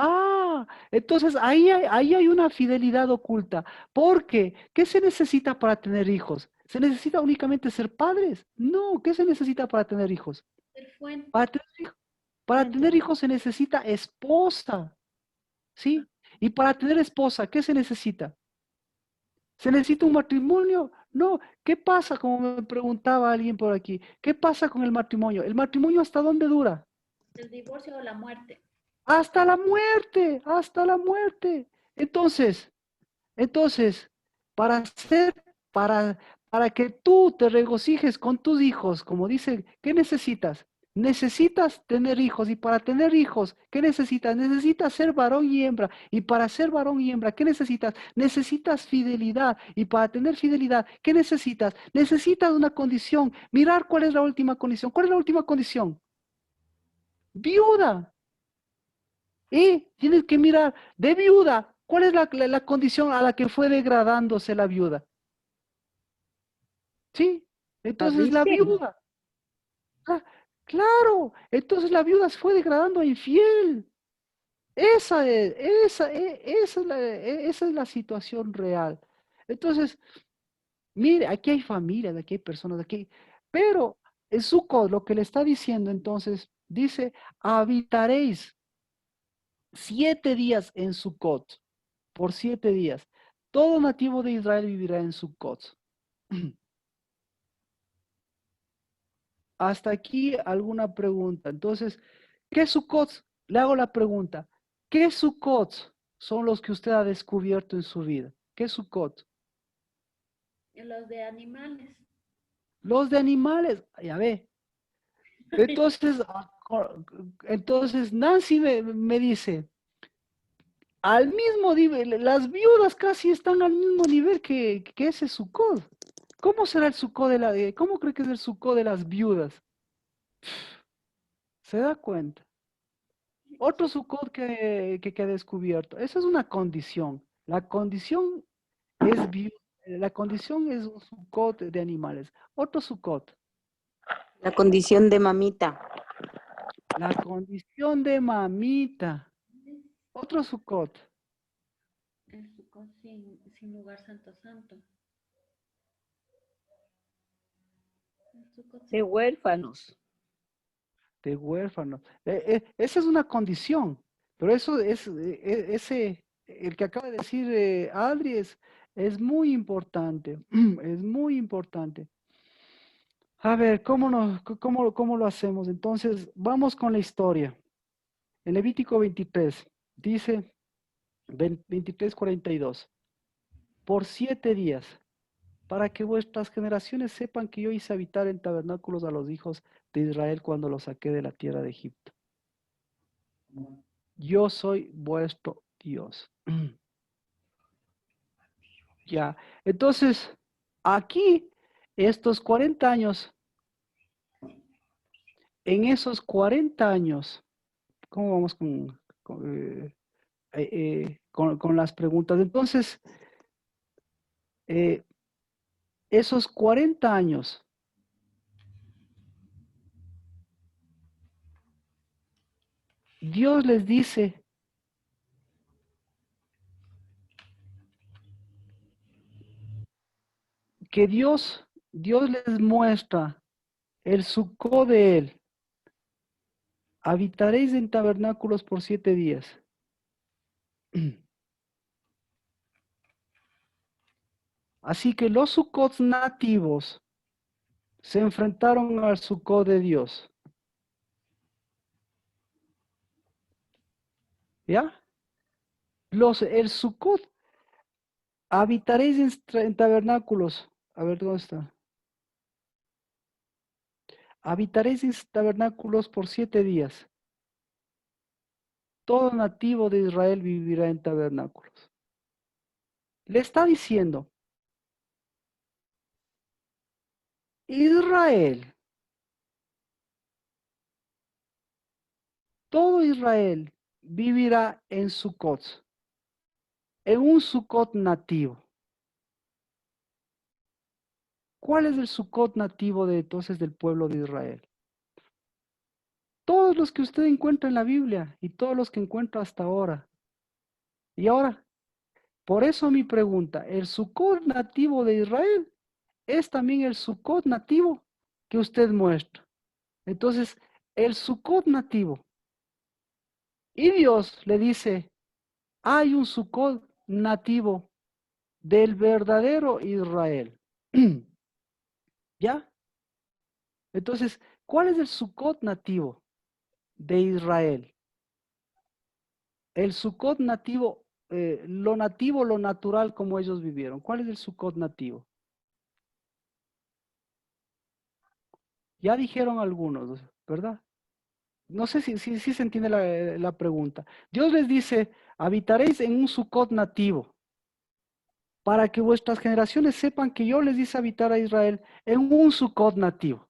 Entonces ahí hay una fidelidad oculta. Porque, ¿qué se necesita para tener hijos? ¿Se necesita únicamente ser padres? No, ¿qué se necesita para tener hijos? Ser fuente. Para tener, para tener hijos se necesita esposa, ¿sí? Y para tener esposa, ¿qué se necesita? ¿Se necesita un matrimonio? No. ¿Qué pasa? Como me preguntaba alguien por aquí, ¿qué pasa con el matrimonio? ¿El matrimonio hasta dónde dura? El divorcio o la muerte. Hasta la muerte, hasta la muerte. Entonces, para ser, para que tú te regocijes con tus hijos, como dice, ¿qué necesitas? Necesitas tener hijos y para tener hijos, ¿qué necesitas? Necesitas ser varón y hembra. Y para ser varón y hembra, ¿qué necesitas? Necesitas fidelidad. Y para tener fidelidad, ¿qué necesitas? Necesitas una condición. Mirar cuál es la última condición. ¿Cuál es la última condición? Viuda. Y tienes que mirar de viuda. ¿Cuál es la condición a la que fue degradándose la viuda? ¿Sí? La Entonces la virgen. viuda. Ah, claro, entonces la viuda se fue degradando a infiel. Esa es la situación real. Entonces, mire, aquí hay familias, aquí hay personas, aquí, pero en Sukkot lo que le está diciendo entonces, dice, habitaréis 7 días en Sukkot. por 7 días. Todo nativo de Israel vivirá en Sucot. Hasta aquí alguna pregunta. Entonces, ¿qué Sucot? Le hago la pregunta. ¿Qué Sucot son los que usted ha descubierto en su vida? ¿Qué Sucot? Los de animales. Los de animales. Ya ve. Entonces, entonces Nancy me dice, al mismo nivel, las viudas casi están al mismo nivel que ese Sucot. ¿Cómo será el Sucot cómo cree que es el Sucot de las viudas? ¿Se da cuenta? Otro Sucot que ha descubierto. Esa es una condición. La condición es la condición es un Sucot de animales. Otro Sucot. La condición de mamita. La condición de mamita. Otro Sucot. El Sukkot sin lugar santo santo. El Sukkot De huérfanos. De huérfanos. Esa es una condición. Pero eso el que acaba de decir Adri es muy importante. Es muy importante. A ver, ¿cómo lo hacemos? Entonces, vamos con la historia. En Levítico 23, dice 23:42. Por 7 días, para que vuestras generaciones sepan que yo hice habitar en tabernáculos a los hijos de Israel cuando los saqué de la tierra de Egipto. Yo soy vuestro Dios. Ya, entonces, aquí, estos 40 años, en esos 40 años, ¿cómo vamos con las preguntas? Entonces, esos 40 años, Dios les dice que Dios les muestra el Sucot de Él. Habitaréis en tabernáculos por 7 días. Así que los Sucots nativos se enfrentaron al Sucot de Dios. ¿Ya? El Sucot, habitaréis en tabernáculos. A ver, ¿dónde está? Habitaréis en tabernáculos por 7 días. Todo nativo de Israel vivirá en tabernáculos. Le está diciendo, Israel, todo Israel vivirá en Sucot, en un Sucot nativo. ¿Cuál es el Sucot nativo de entonces del pueblo de Israel? Todos los que usted encuentra en la Biblia y todos los que encuentra hasta ahora. Y ahora, por eso mi pregunta, ¿el Sucot nativo de Israel es también el Sucot nativo que usted muestra? Entonces, el Sucot nativo. Y Dios le dice, hay un Sucot nativo del verdadero Israel. ¿Ya? Entonces, ¿cuál es el Sucot nativo de Israel? El Sucot nativo, lo nativo, lo natural como ellos vivieron. ¿Cuál es el Sucot nativo? Ya dijeron algunos, ¿verdad? No sé si se entiende la pregunta. Dios les dice, habitaréis en un Sucot nativo, para que vuestras generaciones sepan que yo les hice habitar a Israel en un Sucot nativo.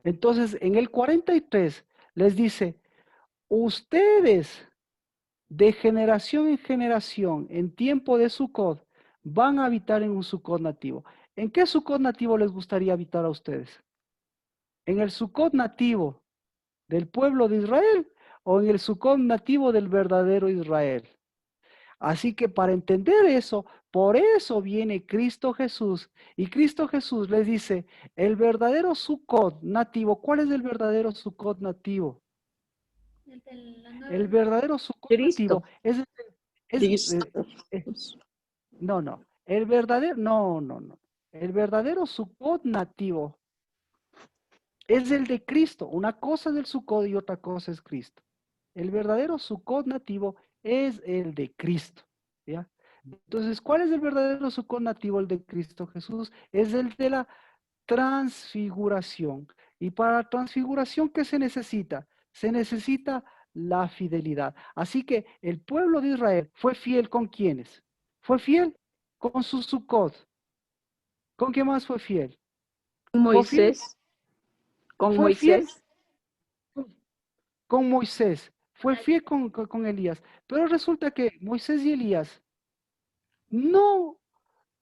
Entonces, en el 43 les dice, ustedes de generación en generación, en tiempo de Sucot, van a habitar en un Sucot nativo. ¿En qué Sucot nativo les gustaría habitar a ustedes? ¿En el Sucot nativo del pueblo de Israel o en el Sucot nativo del verdadero Israel? Así que para entender eso, por eso viene Cristo Jesús. Y Cristo Jesús les dice, el verdadero Sucot nativo, ¿cuál es el verdadero Sucot nativo? el de la nueva El verdadero Sucot nativo Cristo. es Listo. eh, no, no. El verdadero, no, no, no. El verdadero Sukkot nativo es el de Cristo. Una cosa es el Sukkot y otra cosa es Cristo. El verdadero Sukkot nativo es el de Cristo. ¿Ya? Entonces, ¿cuál es el verdadero Sukkot nativo? El de Cristo Jesús. Es el de la transfiguración. Y para la transfiguración, ¿qué se necesita? Se necesita la fidelidad. Así que el pueblo de Israel fue fiel con quienes. Fue fiel con su Sukkot. ¿Con qué más fue fiel? Fue fiel, Moisés, con fue fiel Moisés. con Moisés. Fue fiel con Elías. Pero resulta que Moisés y Elías no,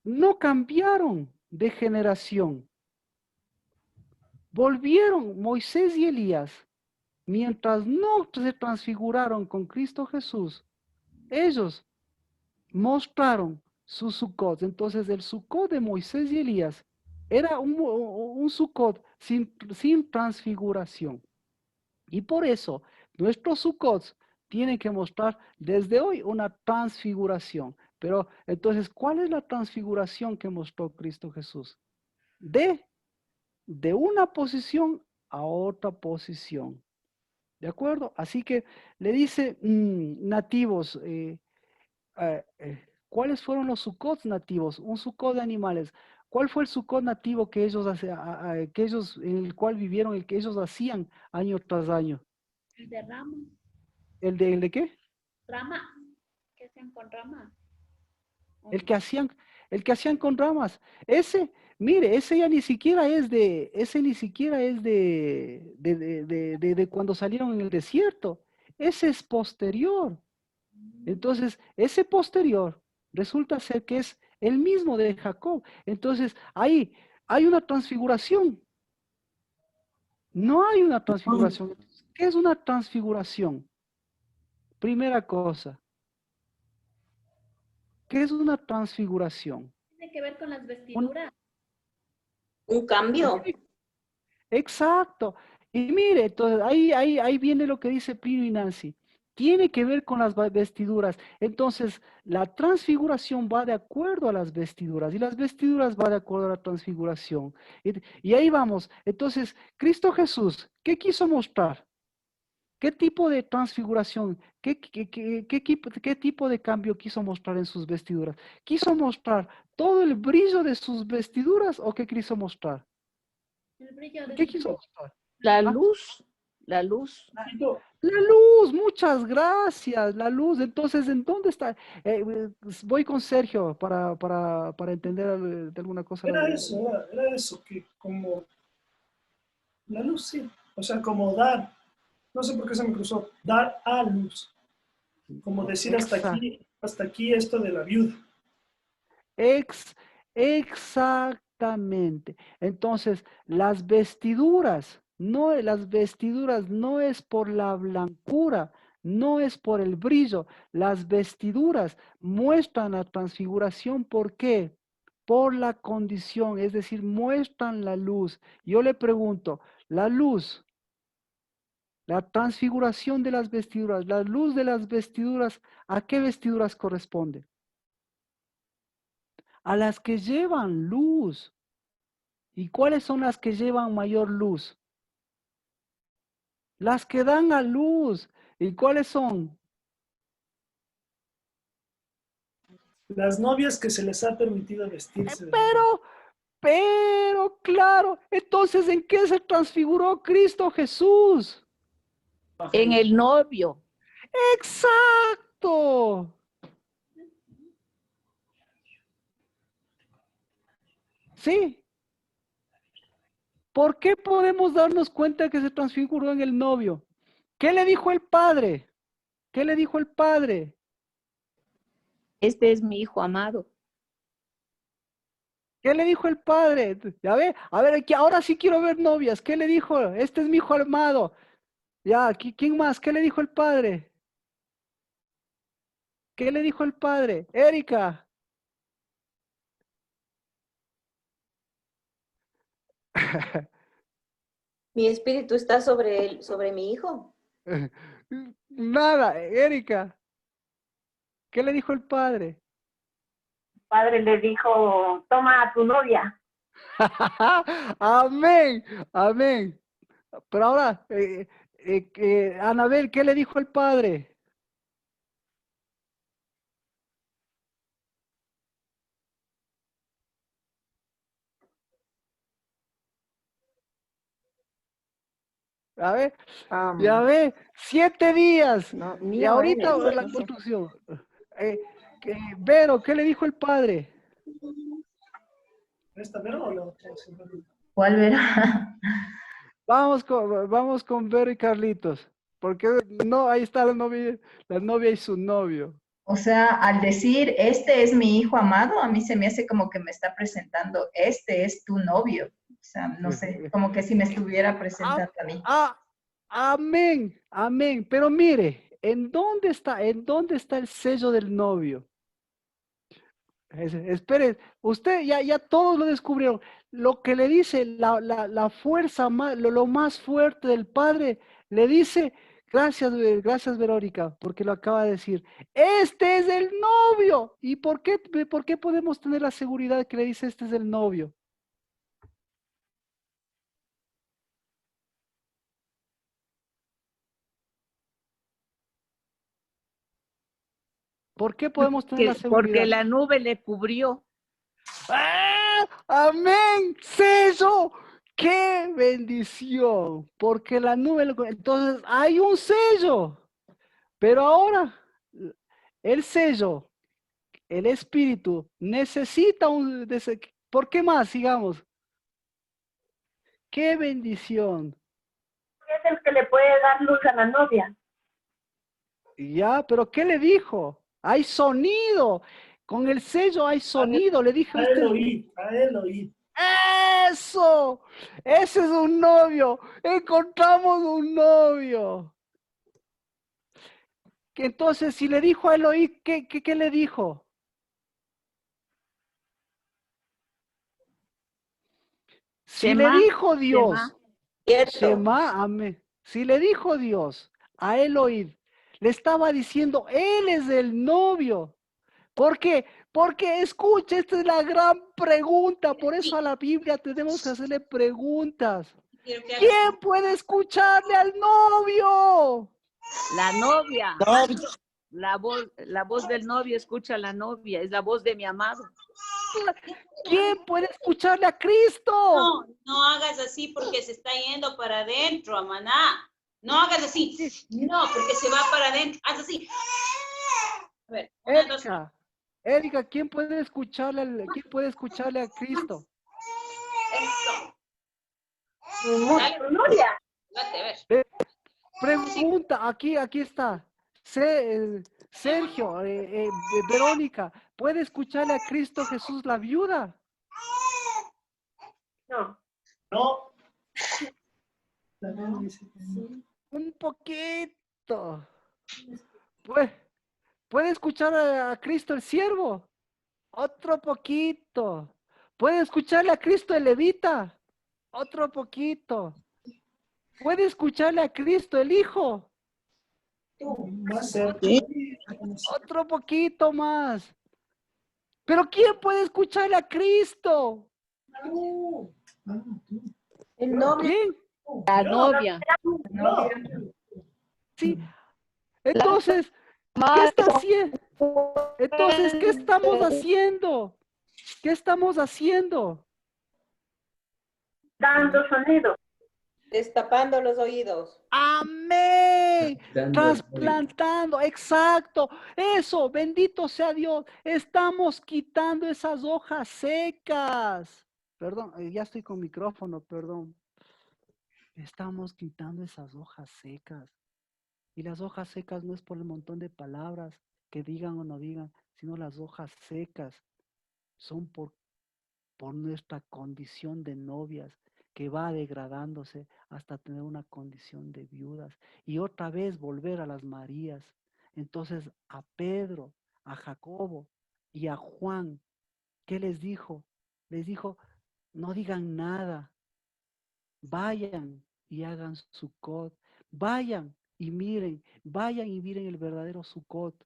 no cambiaron de generación. Volvieron Moisés y Elías. Mientras no se transfiguraron con Cristo Jesús, ellos mostraron su Sukkot. Entonces el Sukkot de Moisés y Elías era un Sukkot sin transfiguración. Y por eso nuestros Sukkots tienen que mostrar desde hoy una transfiguración. Pero entonces, ¿cuál es la transfiguración que mostró Cristo Jesús? De una posición a otra posición. ¿De acuerdo? Así que le dice nativos, ¿cuáles fueron los Sukkots nativos? Un Sukkot de animales. ¿Cuál fue el Sukkot nativo que ellos, en el cual vivieron, el que ellos hacían año tras año? El de rama. El de qué? Rama. ¿Qué hacen con rama? El que hacían con ramas. Ese, mire, ese ya ni siquiera es ese ni siquiera es de cuando salieron en el desierto. Ese es posterior. Entonces, ese posterior resulta ser que es el mismo de Jacob. Entonces, ahí hay una transfiguración. No hay una transfiguración. ¿Qué es una transfiguración? Primera cosa. ¿Qué es una transfiguración? Tiene que ver con las vestiduras. Un cambio. Exacto. Y mire, entonces ahí viene lo que dice Pino y Nancy. Tiene que ver con las vestiduras. Entonces, la transfiguración va de acuerdo a las vestiduras y las vestiduras va de acuerdo a la transfiguración. Y ahí vamos. Entonces, Cristo Jesús, ¿qué quiso mostrar? ¿Qué tipo de transfiguración? ¿Qué tipo de cambio quiso mostrar en sus vestiduras? ¿Quiso mostrar todo el brillo de sus vestiduras o qué quiso mostrar? El brillo de ¿Qué sus quiso mostrar? La ¿Ah? luz, la luz. La luz, muchas gracias, la luz. Entonces, ¿en dónde está? Voy con Sergio para entender de alguna cosa. Era eso, que como la luz, sí. O sea, como dar, no sé por qué se me cruzó, dar a luz. Como decir hasta aquí esto de la viuda. Ex- Exactamente. Entonces, las vestiduras no es por la blancura, no es por el brillo. Las vestiduras muestran la transfiguración. ¿Por qué? Por la condición, es decir, muestran la luz. Yo le pregunto, la luz, la transfiguración de las vestiduras, la luz de las vestiduras, ¿a qué vestiduras corresponde? A las que llevan luz. ¿Y cuáles son las que llevan mayor luz? Las que dan a luz. ¿Y cuáles son? Las novias que se les ha permitido vestirse de Pero, claro, entonces ¿en qué se transfiguró Cristo Jesús? En el novio. Exacto. Sí. ¿Por qué podemos darnos cuenta que se transfiguró en el novio? ¿Qué le dijo el padre? ¿Qué le dijo el padre? Este es mi hijo amado. ¿Qué le dijo el padre? Ya ve, a ver, aquí, ahora sí quiero ver novias. ¿Qué le dijo? Este es mi hijo amado. Ya, aquí, ¿quién más? ¿Qué le dijo el padre? ¿Qué le dijo el padre? Erika. Mi espíritu está sobre mi hijo. Nada, Erika. ¿Qué le dijo el padre? Padre le dijo, toma a tu novia. Amén, amén. Pero ahora, Anabel, ¿qué le dijo el padre? A ver, ya ve, 7 días. No, Y mío ahorita eres. la construcción. Vero, ¿qué le dijo el padre? ¿Esta Vero o la otra? ¿Cuál verá? Vamos con Vero y Carlitos. Porque no, ahí está la novia y su novio. O sea, al decir, este es mi hijo amado, a mí se me hace como que me está presentando, este es tu novio. O sea, no sé, como que si me estuviera presentando a mí. Amén, amén. Pero mire, ¿en dónde está el sello del novio? Espere, usted ya todos lo descubrieron. Lo que le dice la fuerza más, lo más fuerte del padre, le dice, gracias Verónica, porque lo acaba de decir. Este es el novio. ¿Y por qué podemos tener la seguridad que le dice este es el novio? ¿Por qué podemos tener la Porque seguridad? la nube le cubrió. ¡Ah! ¡Amén! ¡Sello! ¡Qué bendición! Porque la nube, entonces hay un sello. Pero ahora, el sello, el espíritu, necesita ¿por qué más, sigamos? ¡Qué bendición! Es el que le puede dar luz a la novia. Ya, pero ¿qué le dijo? Hay sonido. Con el sello hay sonido. Le dije a A él usted. oír, a él oír. ¡Eso! Ese es un novio. Encontramos un novio. Que entonces, si le dijo a Eloí, ¿qué le dijo? Si le Shema, dijo Dios, Cierto. Shema, amén. Si le dijo Dios a Eloí, le estaba diciendo, él es el novio. ¿Por qué? Porque escucha, esta es la gran pregunta. Por eso a la Biblia tenemos que hacerle preguntas. ¿Quién puede escucharle al novio? la novia. No, La voz del novio escucha a la novia, es la voz de mi amado. ¿Quién puede escucharle a Cristo? No, no hagas así porque se está yendo para adentro, Amaná. No hagas así. No, porque se va para adentro. Haz así. A ver, una, dos. Erika, ¿quién puede escucharle a Cristo? Eso. Gloria. Date, a ver. Pregunta, aquí está. Sergio, Verónica, ¿puede escucharle a Cristo Jesús la viuda? No. No. La Vero dice que no. Un poquito. ¿Puede escuchar a Cristo el siervo? Otro poquito. ¿Puede escucharle a Cristo el levita? Otro poquito. ¿Puede escucharle a Cristo el Hijo? Más cerca. Otro poquito más. ¿Pero quién puede escucharle a Cristo? el novio. ¿Quién? La novia. No, Sí. Entonces, ¿qué está haciendo? Entonces, ¿qué estamos haciendo? ¿Qué estamos haciendo? Dando sonido. Destapando los oídos. Amén. Trasplantando, exacto. Eso, bendito sea Dios. Estamos quitando esas hojas secas. Perdón, ya estoy con micrófono, perdón. Estamos quitando esas hojas secas. Y las hojas secas no es por el montón de palabras que digan o no digan, sino las hojas secas son por nuestra condición de novias que va degradándose hasta tener una condición de viudas y otra vez volver a las Marías. Entonces a Pedro, a Jacobo y a Juan, ¿qué les dijo? Les dijo, no digan nada, vayan y hagan Sucot, vayan y miren el verdadero Sucot,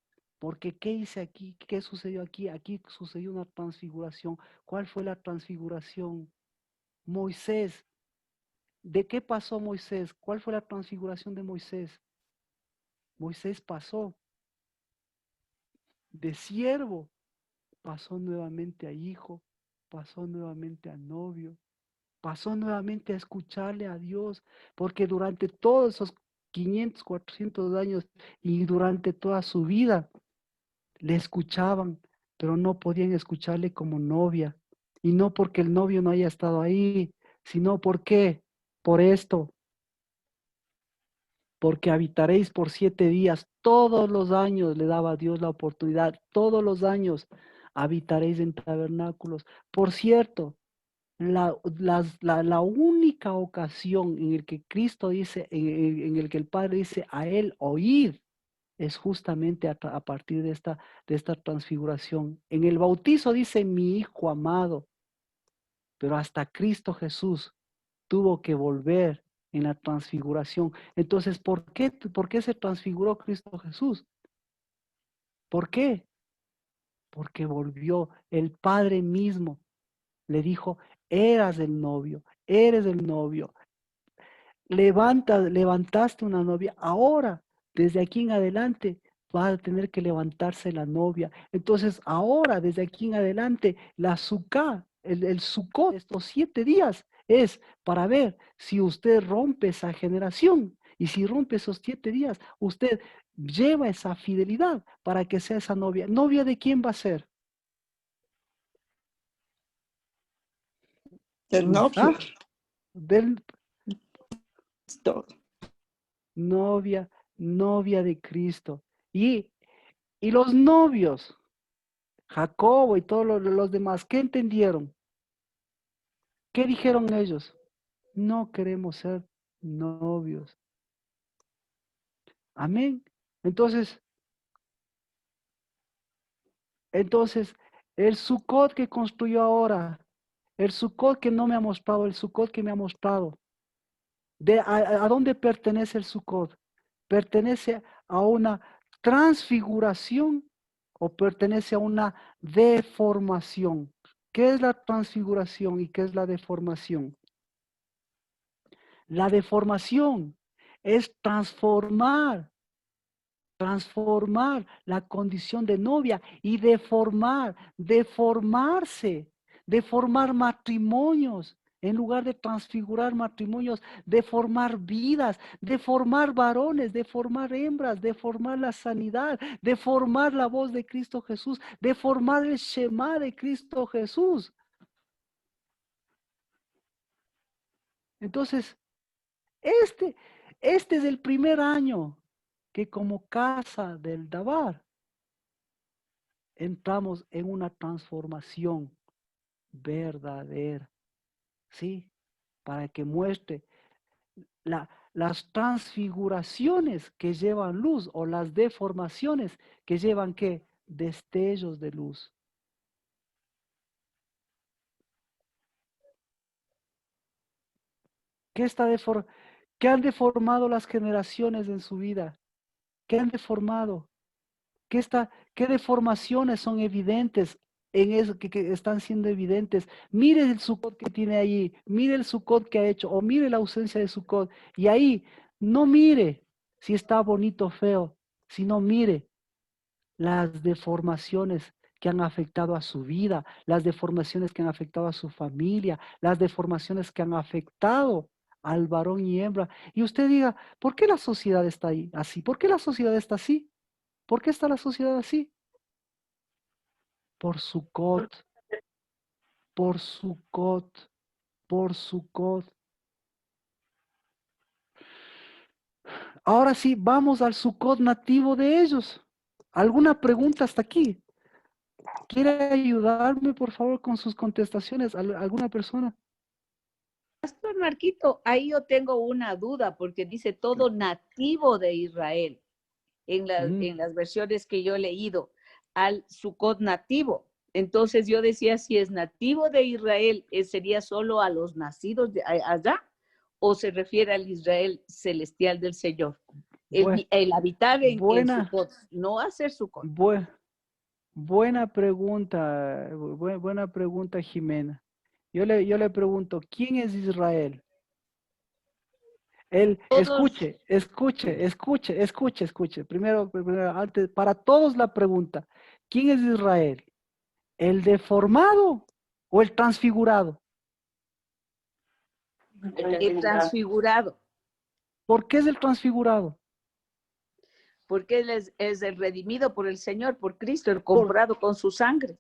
Porque ¿qué hice aquí? ¿Qué sucedió aquí? Aquí sucedió una transfiguración. ¿Cuál fue la transfiguración? Moisés. ¿De qué pasó Moisés? ¿Cuál fue la transfiguración de Moisés? Moisés pasó de siervo, pasó nuevamente a hijo, pasó nuevamente a novio, pasó nuevamente a escucharle a Dios, porque durante todos esos 500, 400 años y durante toda su vida le escuchaban, pero no podían escucharle como novia. Y no porque el novio no haya estado ahí, sino porque, por esto, porque habitaréis por 7 días, todos los años le daba a Dios la oportunidad, todos los años habitaréis en tabernáculos. Por cierto, la única ocasión en el que Cristo dice, en el que el Padre dice a él, oíd, es justamente a partir de esta transfiguración. En el bautizo dice mi hijo amado, pero hasta Cristo Jesús tuvo que volver en la transfiguración. Entonces, ¿por qué se transfiguró Cristo Jesús? ¿Por qué? Porque volvió el Padre mismo. Le dijo, eres el novio, levantaste una novia, ahora, desde aquí en adelante, va a tener que levantarse la novia. Entonces, ahora, desde aquí en adelante, la sukkah, el Sukkot, estos 7 días, es para ver si usted rompe esa generación. Y si rompe esos 7 días, usted lleva esa fidelidad para que sea esa novia. ¿Novia de quién va a ser? Del novio. Del Esto. novia de Cristo. Y los novios, Jacobo y todos los demás, ¿qué entendieron? ¿Qué dijeron ellos? No queremos ser novios. Amén. Entonces, el Sukkot que construyó ahora, el Sukkot que no me ha mostrado, el Sukkot que me ha mostrado, ¿a dónde pertenece el Sukkot? ¿Pertenece a una transfiguración o pertenece a una deformación? ¿Qué es la transfiguración y qué es la deformación? La deformación es transformar la condición de novia y deformarse, deformar matrimonios. En lugar de transfigurar matrimonios, deformar vidas, deformar varones, deformar hembras, deformar la sanidad, deformar la voz de Cristo Jesús, deformar el Shema de Cristo Jesús. Entonces, este es el primer año que como casa del Dabar entramos en una transformación verdadera, ¿sí? Para que muestre las transfiguraciones que llevan luz o las deformaciones que llevan ¿qué? Destellos de luz. ¿Qué han deformado las generaciones en su vida? ¿Qué han deformado? ¿Qué deformaciones son evidentes en eso que están siendo evidentes? Mire el Sukkot que tiene allí, mire el Sukkot que ha hecho, o mire la ausencia de Sukkot. Y ahí, no mire si está bonito o feo, sino mire las deformaciones que han afectado a su vida, las deformaciones que han afectado a su familia, las deformaciones que han afectado al varón y hembra. Y usted diga, ¿por qué la sociedad está ahí así? ¿Por qué la sociedad está así? ¿Por qué está la sociedad así? Por Sukkot, por Sukkot, por Sukkot. Ahora sí, vamos al Sukkot nativo de ellos. ¿Alguna pregunta hasta aquí? ¿Quiere ayudarme, por favor, con sus contestaciones? ¿Alguna persona? Pastor Marquito, ahí yo tengo una duda porque dice todo nativo de Israel en las versiones que yo he leído al Sukkot nativo. Entonces yo decía, si es nativo de Israel, ¿sería solo a los nacidos allá o se refiere al Israel celestial del Señor? el habitar en buena, Sucot, no hacer Sucot. buena pregunta, buena pregunta, Jimena. Yo le pregunto, ¿quién es Israel? Escuche. Primero, antes, para todos la pregunta, ¿quién es Israel? ¿El deformado o el transfigurado? El transfigurado. ¿Por qué es el transfigurado? Porque él es el redimido por el Señor, por Cristo, el comprado con su sangre.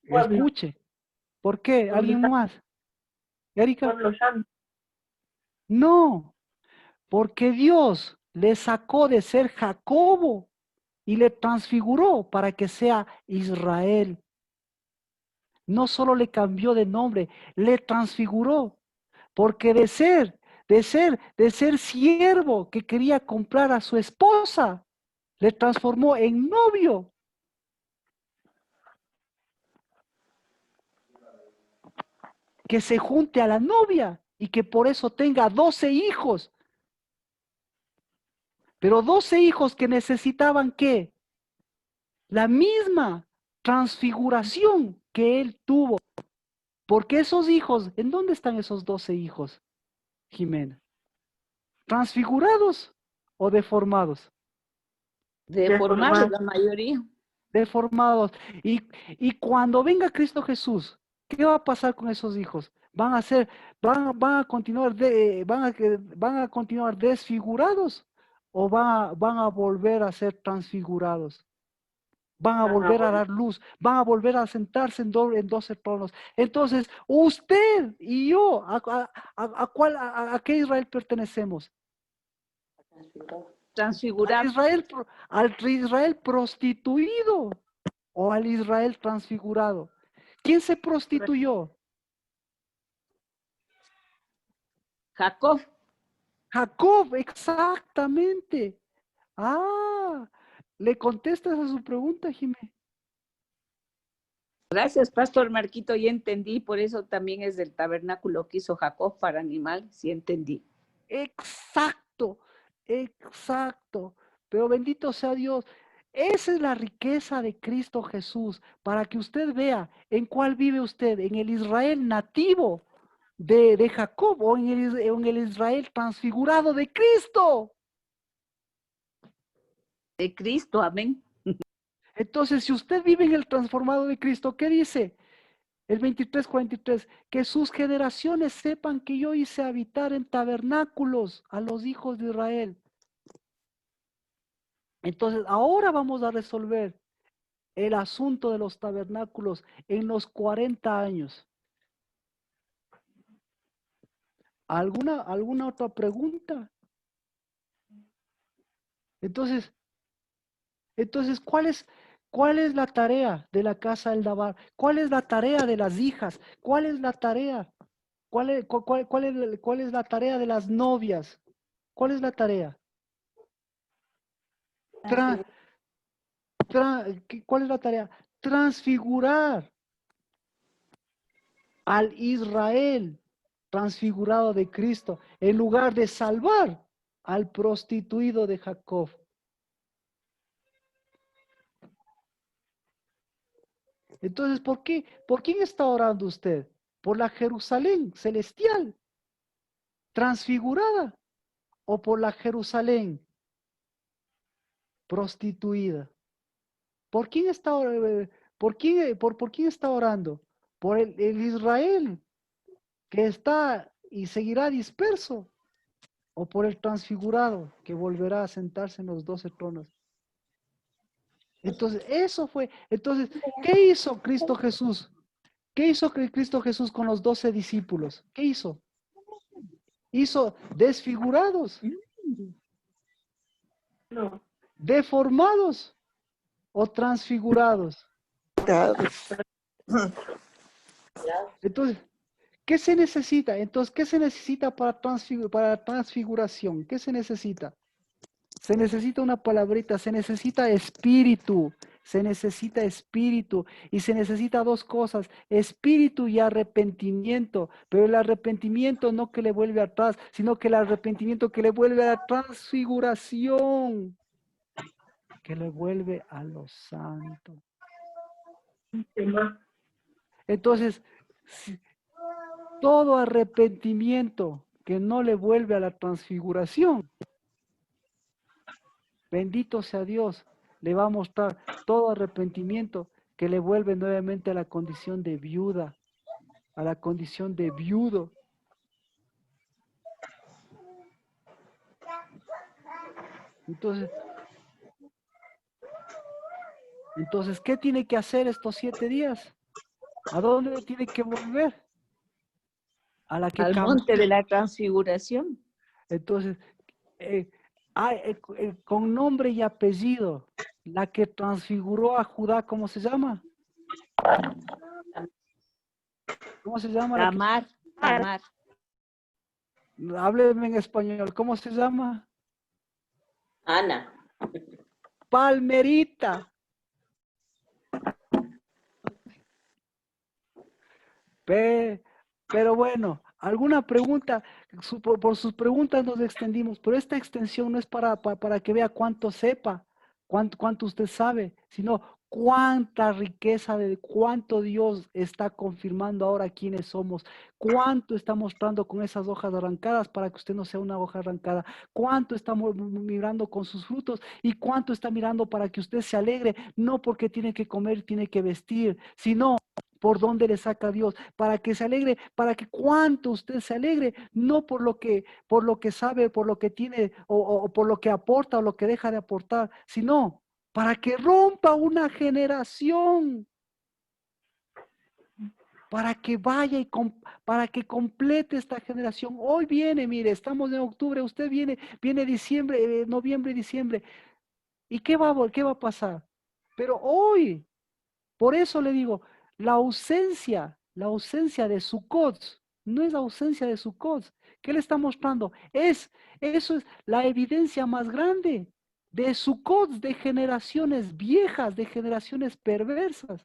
Escuche. ¿Por qué? ¿Alguien más? ¿Erika? No, porque Dios le sacó de ser Jacobo y le transfiguró para que sea Israel. No solo le cambió de nombre, le transfiguró, porque de ser siervo que quería comprar a su esposa, le transformó en novio. Que se junte a la novia y que por eso tenga 12 hijos. Pero 12 hijos que necesitaban ¿qué? La misma transfiguración que él tuvo. Porque esos hijos, ¿en dónde están esos 12 hijos, Jimena? ¿Transfigurados o deformados? Deformados la mayoría. Deformados. Y cuando venga Cristo Jesús, ¿qué va a pasar con esos hijos? Van a continuar van a continuar desfigurados o van a volver a ser transfigurados. Van a volver a dar luz, van a volver a sentarse en 12 tronos. Entonces, usted y yo, ¿a qué Israel pertenecemos? Transfigurado. Al Israel prostituido o al Israel transfigurado. ¿Quién se prostituyó? Jacob. Jacob, exactamente. ¿Le contestas a su pregunta, Jimé? Gracias, Pastor Marquito, ya entendí, por eso también es del tabernáculo que hizo Jacob para animales, sí entendí. Exacto. Pero bendito sea Dios. Esa es la riqueza de Cristo Jesús, para que usted vea en cuál vive usted, en el Israel nativo de Jacob o en el Israel transfigurado de Cristo. De Cristo, amén. Entonces, si usted vive en el transformado de Cristo, ¿qué dice? El 23:43, que sus generaciones sepan que yo hice habitar en tabernáculos a los hijos de Israel. Entonces, ahora vamos a resolver el asunto de los tabernáculos en los 40 años. ¿Alguna otra pregunta? Entonces, ¿cuál es la tarea de la casa del Dabar? ¿Cuál es la tarea de las hijas? ¿Cuál es la tarea? ¿Cuál es la tarea de las novias? ¿Cuál es la tarea? ¿Cuál es la tarea? Transfigurar al Israel transfigurado de Cristo, en lugar de salvar al prostituido de Jacob. Entonces, ¿por quién está orando usted? ¿Por la Jerusalén celestial transfigurada o por la Jerusalén prostituida? ¿Por quién está orando? ¿Por el Israel que está y seguirá disperso? ¿O por el transfigurado que volverá a sentarse en los 12 tronos? Entonces, ¿qué hizo Cristo Jesús? ¿Qué hizo Cristo Jesús con los 12 discípulos? ¿Qué hizo? Hizo desfigurados, deformados o transfigurados. Entonces, ¿qué se necesita? ¿Qué se necesita para transfiguración? ¿Qué se necesita? Se necesita una palabrita, se necesita espíritu. se necesita espíritu y se necesita dos cosas, espíritu y arrepentimiento, pero el arrepentimiento no que le vuelve atrás, sino que el arrepentimiento que le vuelve a la transfiguración, que le vuelve a lo santo. Entonces, todo arrepentimiento que no le vuelve a la transfiguración, bendito sea Dios, le va a mostrar todo arrepentimiento que le vuelve nuevamente a la condición de viuda, a la condición de viudo. Entonces, ¿qué tiene que hacer estos 7 días? ¿A dónde tiene que volver? Al monte de la transfiguración. Entonces, con nombre y apellido, la que transfiguró a Judá, ¿cómo se llama? ¿Cómo se llama? Tamar. Tamar. Hábleme en español. ¿Cómo se llama? Ana. Palmerita. Pero bueno, ¿alguna pregunta? Por sus preguntas nos extendimos, pero esta extensión no es para que vea cuánto sepa, cuánto usted sabe, sino cuánta riqueza de cuánto Dios está confirmando ahora quiénes somos, cuánto está mostrando con esas hojas arrancadas para que usted no sea una hoja arrancada, cuánto está mirando con sus frutos y cuánto está mirando para que usted se alegre, no porque tiene que comer, tiene que vestir, sino por dónde le saca Dios, para que se alegre, para que cuánto usted se alegre, no por lo que sabe, por lo que tiene, o por lo que aporta o lo que deja de aportar, sino para que rompa una generación, para que vaya y para que complete esta generación. Hoy viene, mire, estamos en octubre, usted viene diciembre, noviembre, diciembre. ¿Y qué va a pasar? Pero hoy, por eso le digo, la ausencia de Sukkot no es ausencia de Sukkot. ¿Qué le está mostrando? Eso es la evidencia más grande de Sukkot, de generaciones viejas, de generaciones perversas.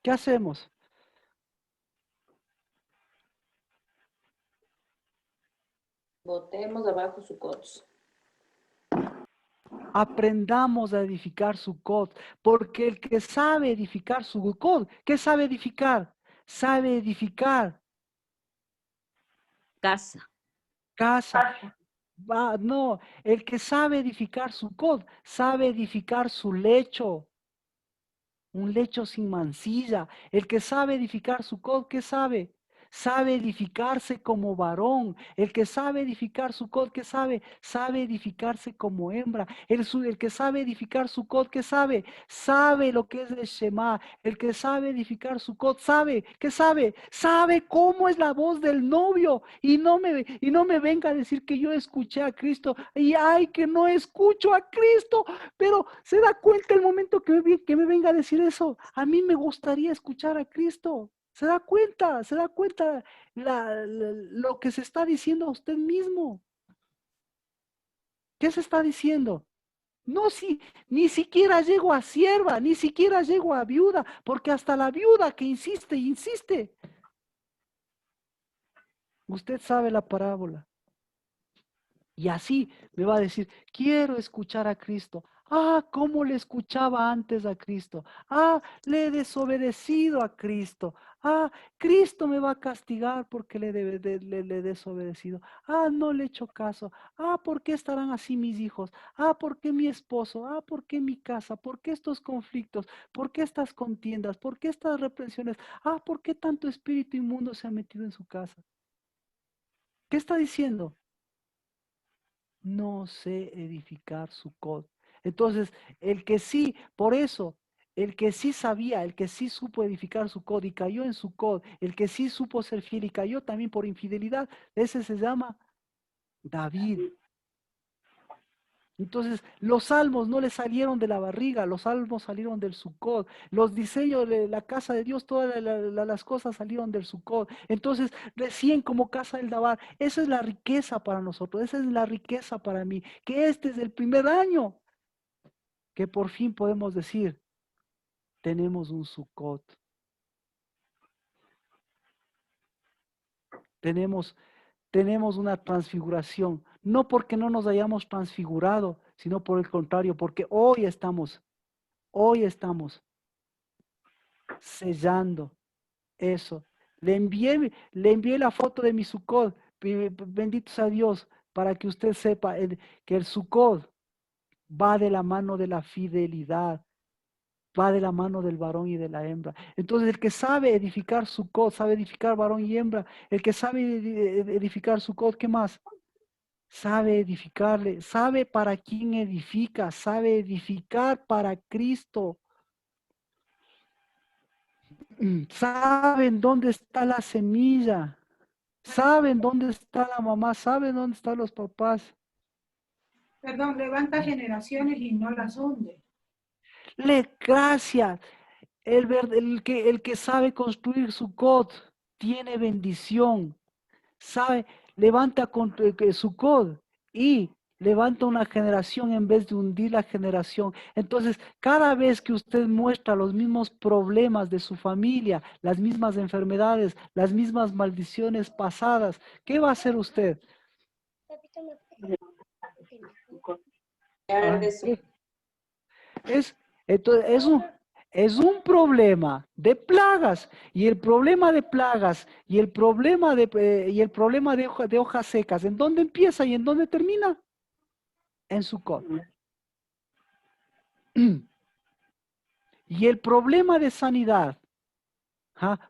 ¿Qué hacemos? Botemos abajo Sukkot. Aprendamos a edificar Sukkot, porque el que sabe edificar Sukkot, ¿qué sabe edificar? Sabe edificar casa. No, el que sabe edificar Sukkot, sabe edificar su lecho, un lecho sin mancilla. El que sabe edificar Sukkot, ¿qué sabe? Sabe edificarse como varón. El que sabe edificar Sukkot, ¿qué sabe? Sabe edificarse como hembra. El que sabe edificar Sukkot, ¿qué sabe? Sabe lo que es el Shema. El que sabe edificar Sukkot, ¿sabe? ¿Qué sabe? Sabe cómo es la voz del novio. Y no me venga a decir que yo escuché a Cristo. Y ay, que no escucho a Cristo. Pero se da cuenta el momento que me venga a decir eso. A mí me gustaría escuchar a Cristo. Se da cuenta lo que se está diciendo a usted mismo. ¿Qué se está diciendo? No, ni siquiera llego a sierva, ni siquiera llego a viuda, porque hasta la viuda que insiste, insiste. Usted sabe la parábola. Y así me va a decir, quiero escuchar a Cristo. Ah, ¿cómo le escuchaba antes a Cristo? Ah, le he desobedecido a Cristo. Ah, Cristo me va a castigar porque le he desobedecido. Ah, no le he hecho caso. Ah, ¿por qué estarán así mis hijos? Ah, ¿por qué mi esposo? Ah, ¿por qué mi casa? ¿Por qué estos conflictos? ¿Por qué estas contiendas? ¿Por qué estas reprensiones? Ah, ¿por qué tanto espíritu inmundo se ha metido en su casa? ¿Qué está diciendo? No sé edificar Sukkot. Entonces, el que sí, por eso, el que sí sabía, el que sí supo edificar Sukkot y cayó en Sukkot, el que sí supo ser fiel y cayó también por infidelidad, ese se llama David. Entonces, los salmos no le salieron de la barriga, los salmos salieron del Sucot. Los diseños de la casa de Dios, todas las cosas salieron del Sucot. Entonces, recién como casa del Dabar, esa es la riqueza para nosotros, esa es la riqueza para mí, que este es el primer año que por fin podemos decir, tenemos un Sucot. Tenemos una transfiguración, no porque no nos hayamos transfigurado, sino por el contrario, porque hoy estamos sellando eso. Le envié la foto de mi Sucot, bendito sea Dios, para que usted sepa que el Sucot va de la mano de la fidelidad, va de la mano del varón y de la hembra. Entonces el que sabe edificar Sucot, sabe edificar varón y hembra, el que sabe edificar Sucot, ¿qué más? Sabe edificarle, sabe para quién edifica, sabe edificar para Cristo. Saben dónde está la semilla, saben dónde está la mamá, saben dónde están los papás. Perdón, levanta generaciones y no las hunde. Le gracias. El que sabe construir su cod tiene bendición. Sabe, levanta su cod y levanta una generación en vez de hundir la generación. Entonces, cada vez que usted muestra los mismos problemas de su familia, las mismas enfermedades, las mismas maldiciones pasadas, ¿qué va a hacer usted? Entonces, es un problema de plagas, y el problema de plagas y el problema de hojas secas, ¿en dónde empieza y en dónde termina? En Sucot. Y el problema de sanidad,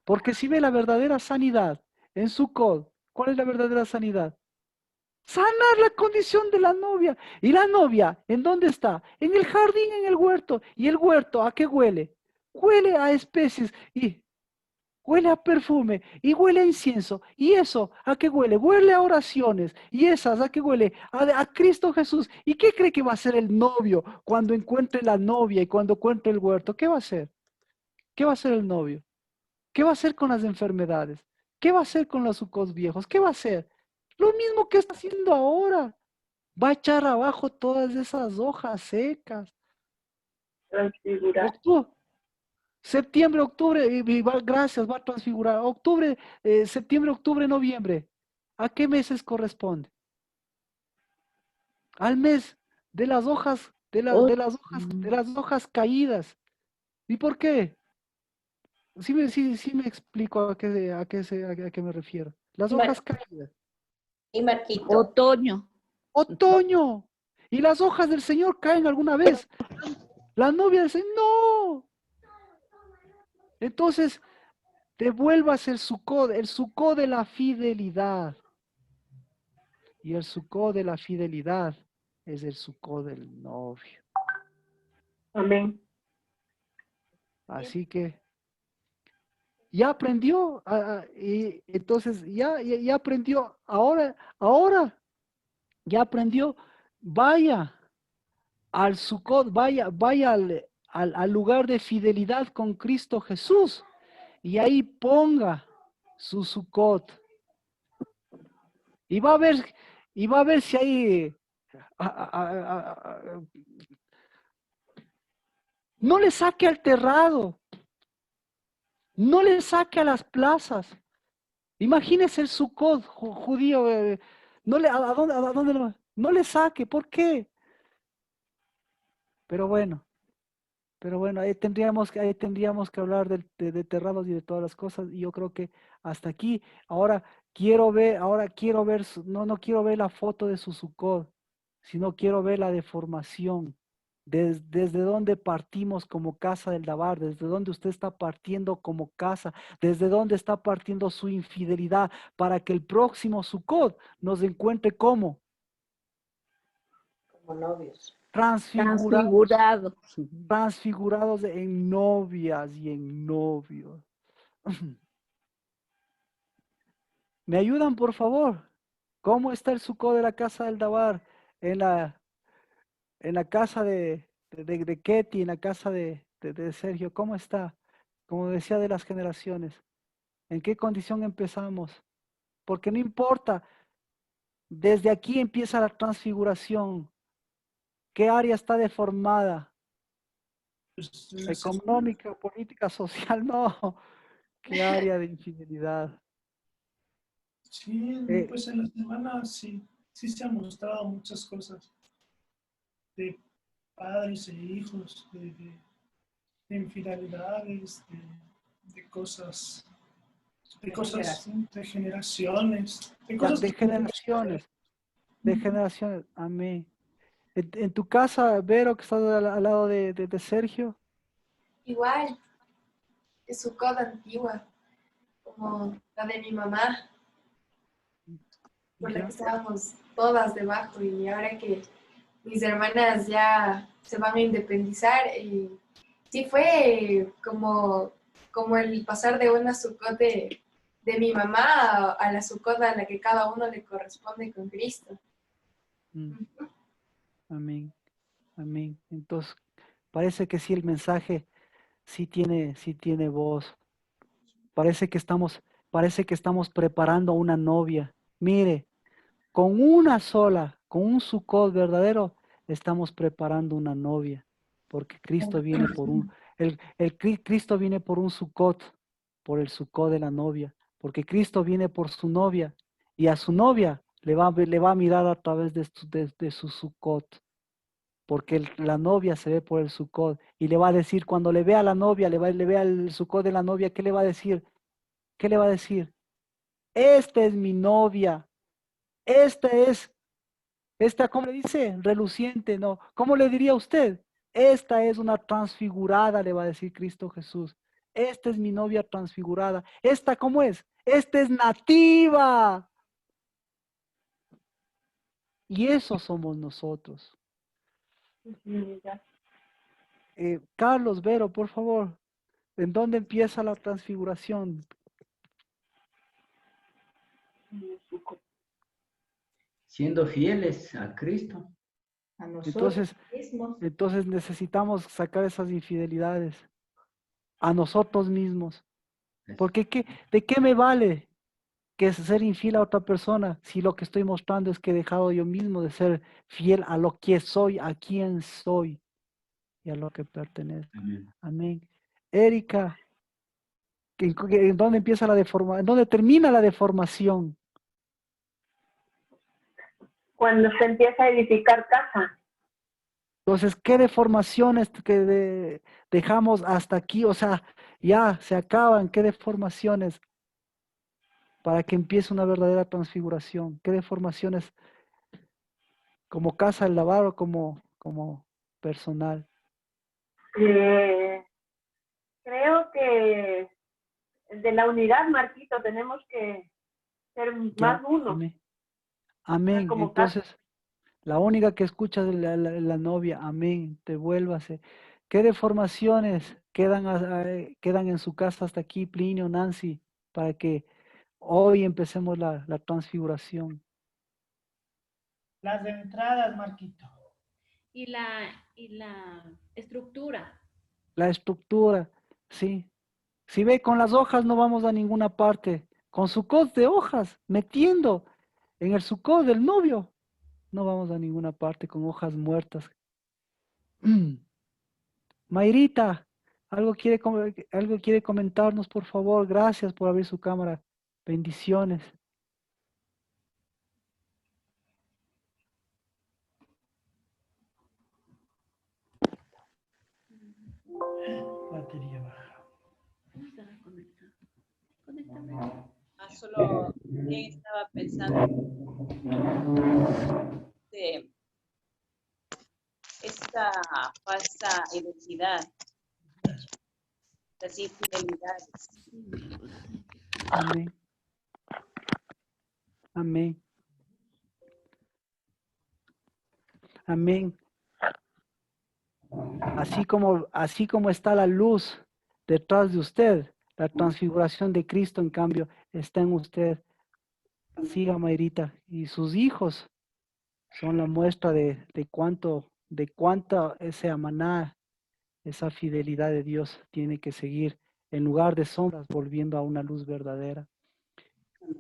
porque si ve la verdadera sanidad en Sucot, ¿cuál es la verdadera sanidad? Sanar la condición de la novia. ¿Y la novia en dónde está? En el jardín, en el huerto. ¿Y el huerto a qué huele? Huele a especies y huele a perfume y huele a incienso. ¿Y eso a qué huele? Huele a oraciones. ¿Y esas a qué huele? A Cristo Jesús. ¿Y qué cree que va a hacer el novio cuando encuentre la novia y cuando encuentre el huerto? ¿Qué va a hacer? ¿Qué va a hacer el novio? ¿Qué va a hacer con las enfermedades? ¿Qué va a hacer con los sucos viejos? ¿Qué va a hacer? Lo mismo que está haciendo ahora. Va a echar abajo todas esas hojas secas. Transfigurar. Septiembre, octubre, gracias, va a transfigurar. Octubre, septiembre, octubre, noviembre. ¿A qué meses corresponde? Al mes de las hojas, de las hojas caídas. ¿Y por qué? Sí me explico a qué me refiero. Las hojas caídas. Y Marquito. Otoño. Otoño. ¿Y las hojas del Señor caen alguna vez? La novia dice, no. Entonces, devuelvas el Sucot de la fidelidad. Y el Sucot de la fidelidad es el Sucot del novio. Amén. Así que ya aprendió, y entonces ya aprendió, ahora ya aprendió, vaya al Sucot, vaya al lugar de fidelidad con Cristo Jesús, y ahí ponga su Sucot. Y va a ver si hay no le saque al terrado, no le saque a las plazas. Imagínese el Sucot judío, ¿a dónde no le saque? ¿Por qué? Pero bueno, ahí tendríamos que hablar de terrados y de todas las cosas, y yo creo que hasta aquí. Ahora quiero ver, no quiero ver la foto de su Sucot, sino quiero ver la deformación. Desde donde partimos como casa del Dabar, desde donde usted está partiendo como casa, desde donde está partiendo su infidelidad, para que el próximo Sucot nos encuentre como novios. Transfigurados en novias y en novios. ¿Me ayudan, por favor? ¿Cómo está el Sucot de la casa del Dabar en la en la casa de Ketty, en la casa de Sergio, ¿cómo está? Como decía, de las generaciones. ¿En qué condición empezamos? Porque no importa, desde aquí empieza la transfiguración. ¿Qué área está deformada? Pues, Económica, política, social, no. ¿Qué área de infidelidad? sí, pues en la semana sí se han mostrado muchas cosas de padres e hijos, de infidelidades, de cosas, de generaciones, de cosas De que no tenemos que ver. generaciones, de generaciones, amén. En tu casa, Vero, que está al lado de Sergio, Igual, es su coda antigua, como la de mi mamá, por la ya. que estábamos todas debajo y ahora que mis hermanas ya se van a independizar y sí fue como el pasar de una sucot de mi mamá a la sucot a la que cada uno le corresponde con Cristo. Amén, amén. Entonces, parece que sí, el mensaje sí tiene voz. Parece que estamos preparando una novia. Mire, con una sola, con un sucot verdadero, estamos preparando una novia. Porque Cristo viene por Cristo viene por un sucot, por el sucot de la novia. Porque Cristo viene por su novia y a su novia le va a mirar a través de su sucot. Porque la novia se ve por el sucot y le va a decir, cuando le vea a la novia, le vea el sucot de la novia, ¿qué le va a decir? ¿Qué le va a decir? Esta es mi novia, esta, ¿cómo le dice? Reluciente, ¿no? ¿Cómo le diría usted? Esta es una transfigurada, le va a decir Cristo Jesús. Esta es mi novia transfigurada. ¿Esta cómo es? Esta es nativa. Y eso somos nosotros. Carlos, Vero, por favor, ¿en dónde empieza la transfiguración? Siendo fieles a Cristo. A nosotros mismos. Entonces necesitamos sacar esas infidelidades a nosotros mismos. Porque ¿de qué me vale que ser infiel a otra persona si lo que estoy mostrando es que he dejado yo mismo de ser fiel a lo que soy, a quien soy y a lo que pertenezco? Amén. Erika, ¿en dónde empieza la deformación? ¿En dónde termina la deformación? Cuando se empieza a edificar casa. Entonces, ¿qué deformaciones que dejamos hasta aquí? O sea, ya se acaban. ¿Qué deformaciones? Para que empiece una verdadera transfiguración. ¿Qué deformaciones como casa del lavado, como personal? Creo que de la unidad, Marquito, tenemos que ser más uno. Amén. Amén. Entonces, la única que escucha es la novia. Amén. Te vuélvase. ¿Qué deformaciones quedan en su casa hasta aquí, Plinio, Nancy, para que hoy empecemos la transfiguración? Las entradas, Marquito. Y la estructura. La estructura, sí. Si ve, con las hojas no vamos a ninguna parte. Con sucot de hojas, metiendo en el sucot del novio, no vamos a ninguna parte con hojas muertas. Mayrita, algo quiere comentarnos, por favor. Gracias por abrir su cámara. Bendiciones. Batería baja. Solo bien estaba pensando de esta falsa identidad, las infidelidades. Amén. Amén. Amén. Así como está la luz detrás de usted, la transfiguración de Cristo, en cambio, está en usted. Siga, Mayrita. Y sus hijos son la muestra de cuánto de cuánta ese amaná, esa fidelidad de Dios tiene que seguir en lugar de sombras, volviendo a una luz verdadera.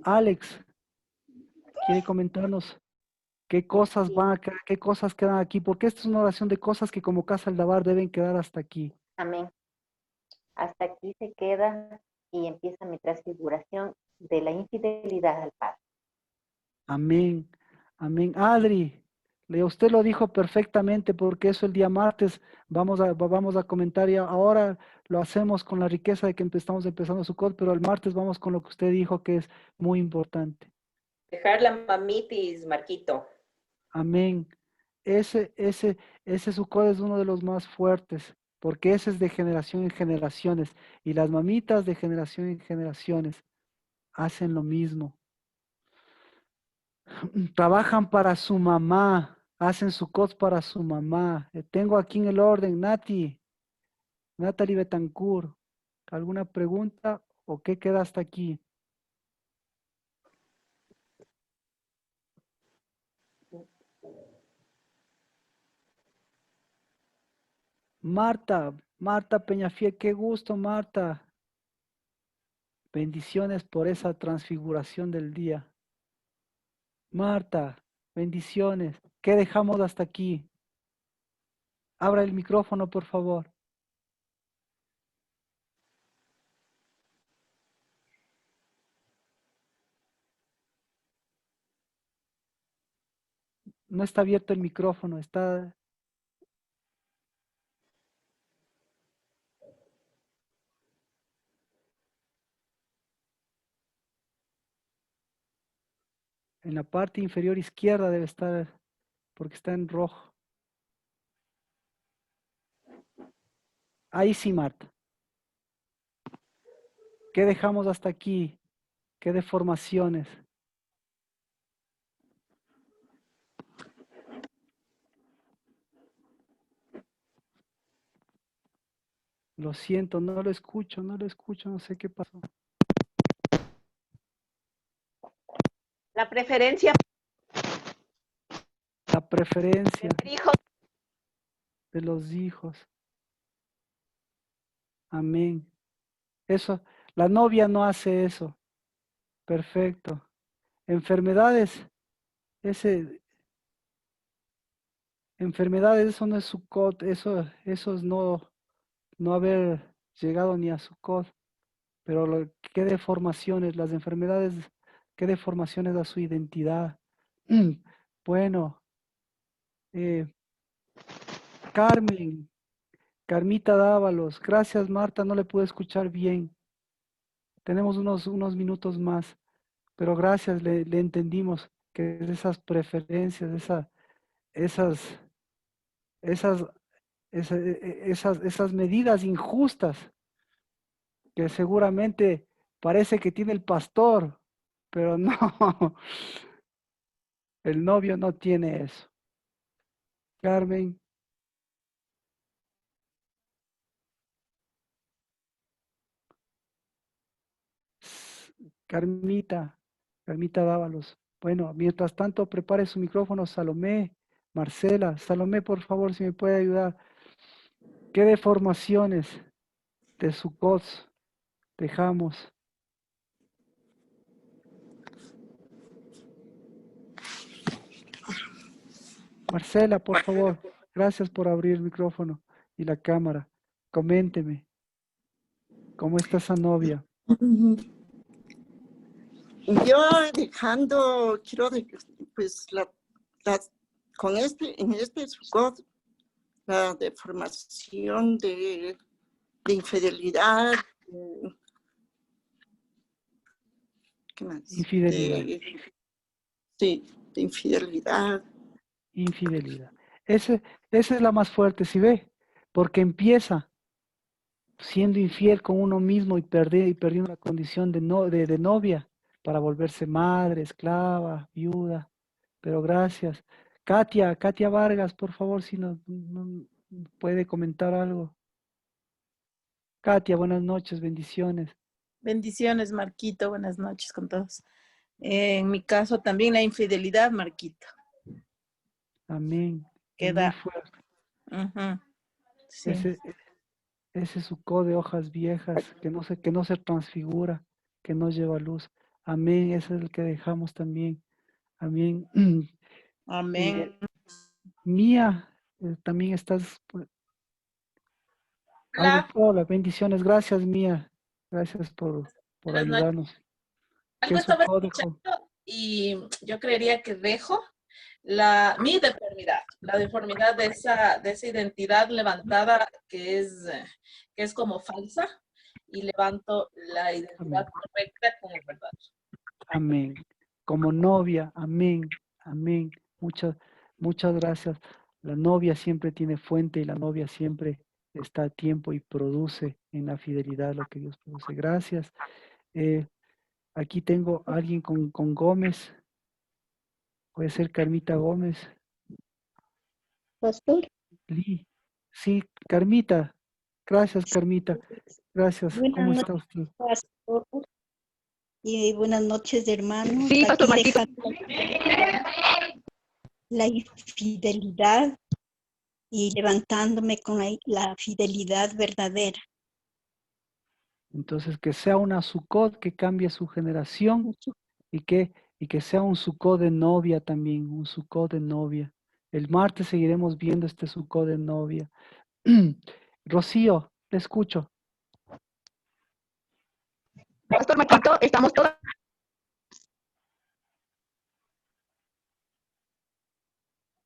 Alex, ¿quiere comentarnos qué cosas van a quedar, qué cosas quedan aquí? Porque esta es una oración de cosas que como Casa al Dabar deben quedar hasta aquí. Amén. Hasta aquí se queda y empieza mi transfiguración de la infidelidad al Padre. Amén. Amén. Adri, usted lo dijo perfectamente, porque eso el día martes vamos a comentar, y ahora lo hacemos con la riqueza de que estamos empezando Sukkot, pero el martes vamos con lo que usted dijo, que es muy importante. Dejar la mamitis, Marquito. Amén. Ese Sukkot es uno de los más fuertes, porque ese es de generación en generaciones, y las mamitas de generación en generaciones hacen lo mismo. Trabajan para su mamá, hacen Sukkot para su mamá. Tengo aquí en el orden, Natalie Betancourt. ¿Alguna pregunta o qué queda hasta aquí? Marta Peñafiel, qué gusto, Marta. Bendiciones por esa transfiguración del día. Marta, bendiciones. ¿Qué dejamos hasta aquí? Abra el micrófono, por favor. No está abierto el micrófono, está... En la parte inferior izquierda debe estar, porque está en rojo. Ahí sí, Marta. ¿Qué dejamos hasta aquí? ¿Qué deformaciones? Lo siento, no lo escucho, no sé qué pasó. La preferencia. La preferencia de los hijos. Amén. Eso, la novia no hace eso. Perfecto. Enfermedades, enfermedades, eso no es Sukkot, eso es no haber llegado ni a Sukkot. Pero qué deformaciones, las enfermedades, qué deformaciones a su identidad. Bueno, Carmita Dávalos, gracias Marta, no le pude escuchar bien. Tenemos unos minutos más, pero gracias, le entendimos que esas preferencias, esas medidas injustas que seguramente parece que tiene el pastor, pero no, el novio no tiene eso. Carmen. Carmita Dávalos. Bueno, mientras tanto prepare su micrófono Salomé, Marcela. Salomé, por favor, si me puede ayudar. ¿Qué deformaciones de Sukkot dejamos? Marcela, por favor, gracias por abrir el micrófono y la cámara. Coménteme, ¿cómo está esa novia? Yo dejando, pues, en este Sukkot, la deformación de infidelidad. ¿Qué más? Infidelidad. Sí, de infidelidad. Infidelidad. Esa es la más fuerte, ¿sí ve? Porque empieza siendo infiel con uno mismo y perdiendo la condición de novia para volverse madre, esclava, viuda. Pero gracias. Katia Vargas, por favor, si no puede comentar algo. Katia, buenas noches, bendiciones. Bendiciones, Marquito, buenas noches con todos. En mi caso también la infidelidad, Marquito. Amén. Queda Ujú. Sí. Ese sucó de hojas viejas, que no se transfigura, que no lleva luz. Amén, ese es el que dejamos también. Amén. Amén. Mía, también estás. Hola. Hola, bendiciones. Gracias, Mía. Gracias por Buenas noches. ayudarnos. Algo ¿Qué estaba sucó? escuchando y yo creería que dejo mi deformidad, la deformidad de esa identidad levantada que es como falsa, y levanto la identidad correcta con el verdadero. Amén. Como novia, amén, amén. Muchas gracias. La novia siempre tiene fuente y la novia siempre está a tiempo y produce en la fidelidad lo que Dios produce. Gracias. Aquí tengo a alguien con Gómez. Puede ser Carmita Gómez. Pastor. Sí, Carmita. Gracias, Carmita. Gracias. ¿Cómo Buenas está noches, usted? pastor. Y buenas noches, hermanos. Sí, pastor Aquí Marquito. la infidelidad y levantándome con la fidelidad verdadera. Entonces, que sea una Sukkot que cambie su generación y que sea un Sukkot de novia también, un Sukkot de novia. El martes seguiremos viendo este Sukkot de novia. Rocío, te escucho. Pastor Marquito, estamos todas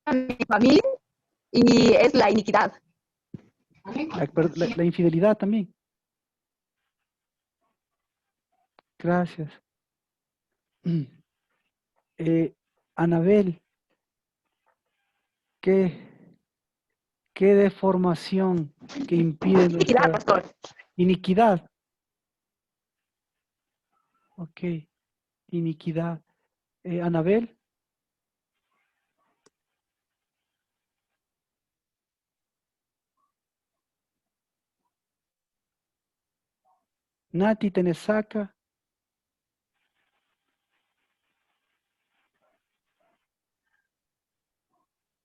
en mi familia y es la iniquidad. La infidelidad también. Gracias. Anabel, ¿qué deformación que impide Iniquidad, pastor. Iniquidad? Ok, iniquidad. Anabel. Nati Tenesaca.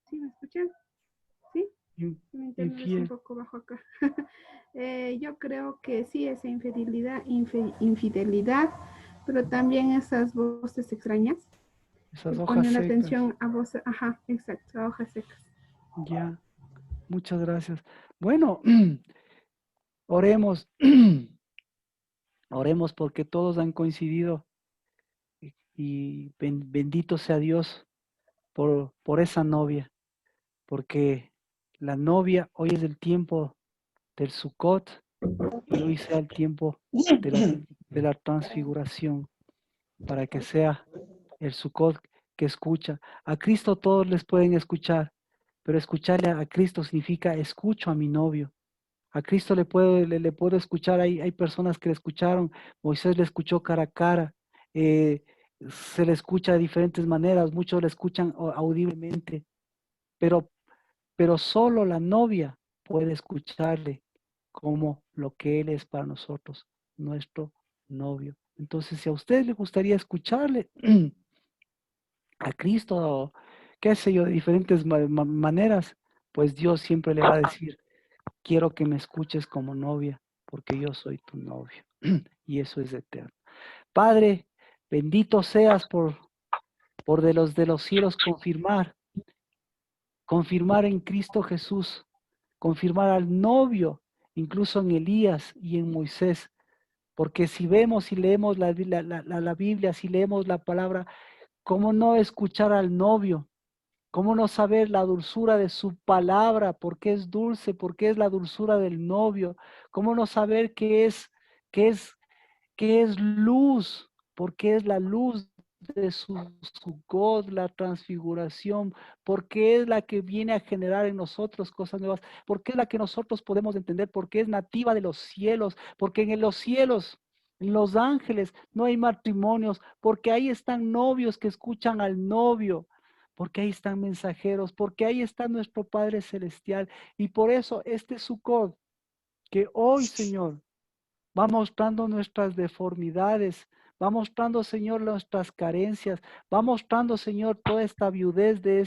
¿Sí me escuchan? ¿Sí? Mi internet es un poco bajo acá. Yo creo que sí, esa infidelidad, pero también esas voces extrañas. Esas que hojas ponen secas. atención a voces, ajá, exacto, a hojas secas. Ya, muchas gracias. Bueno, oremos. Oremos porque todos han coincidido y bendito sea Dios por esa novia, porque la novia hoy es el tiempo del Sukkot y hoy sea el tiempo de la transfiguración, para que sea el Sukkot que escucha. A Cristo todos les pueden escuchar, pero escucharle a Cristo significa escucho a mi novio. A Cristo le puedo escuchar, hay personas que le escucharon, Moisés le escuchó cara a cara, se le escucha de diferentes maneras, muchos le escuchan audiblemente, pero solo la novia puede escucharle como lo que Él es para nosotros, nuestro novio. Entonces, si a usted le gustaría escucharle a Cristo, qué sé yo, de diferentes maneras, pues Dios siempre le va a decir, quiero que me escuches como novia, porque yo soy tu novio. Y eso es eterno. Padre, bendito seas por de los cielos confirmar en Cristo Jesús, confirmar al novio, incluso en Elías y en Moisés. Porque si vemos y leemos la Biblia, si leemos la palabra, ¿cómo no escuchar al novio? ¿Cómo no saber la dulzura de su palabra? Porque es dulce, porque es la dulzura del novio. ¿Cómo no saber qué es luz? Porque es la luz de su God, la transfiguración, porque es la que viene a generar en nosotros cosas nuevas, porque es la que nosotros podemos entender, porque es nativa de los cielos, porque en los cielos, en los ángeles, no hay matrimonios, porque ahí están novios que escuchan al novio, porque ahí están mensajeros, porque ahí está nuestro Padre Celestial. Y por eso este Sukkot, que hoy, Señor, va mostrando nuestras deformidades, va mostrando, Señor, nuestras carencias, va mostrando, Señor, toda esta viudez de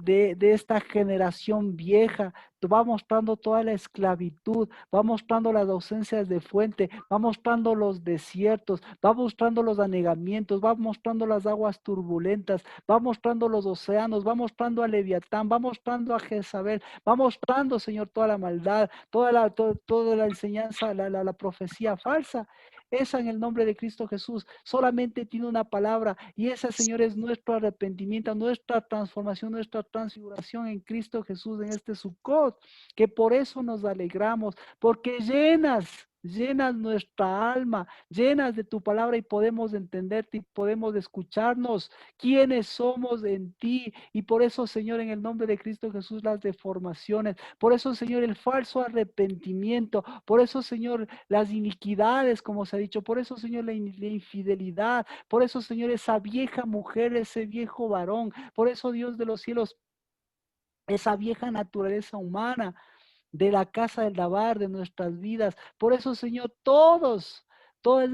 de esta generación vieja, va mostrando toda la esclavitud, va mostrando las ausencias de fuente, va mostrando los desiertos, va mostrando los anegamientos, va mostrando las aguas turbulentas, va mostrando los océanos, va mostrando a Leviatán, va mostrando a Jezabel, va mostrando, Señor, toda la maldad, toda la enseñanza, la profecía falsa. Esa en el nombre de Cristo Jesús solamente tiene una palabra y esa, Señor, es nuestro arrepentimiento, nuestra transformación, nuestra transfiguración en Cristo Jesús en este Sukkot, que por eso nos alegramos, porque llenas nuestra alma, llenas de tu palabra y podemos entenderte y podemos escucharnos quiénes somos en ti. Y por eso, Señor, en el nombre de Cristo Jesús, las deformaciones, por eso, Señor, el falso arrepentimiento, por eso, Señor, las iniquidades, como se ha dicho, por eso, Señor, la infidelidad, por eso, Señor, esa vieja mujer, ese viejo varón, por eso, Dios de los cielos, esa vieja naturaleza humana de la casa del Dabar, de nuestras vidas. Por eso, Señor, todas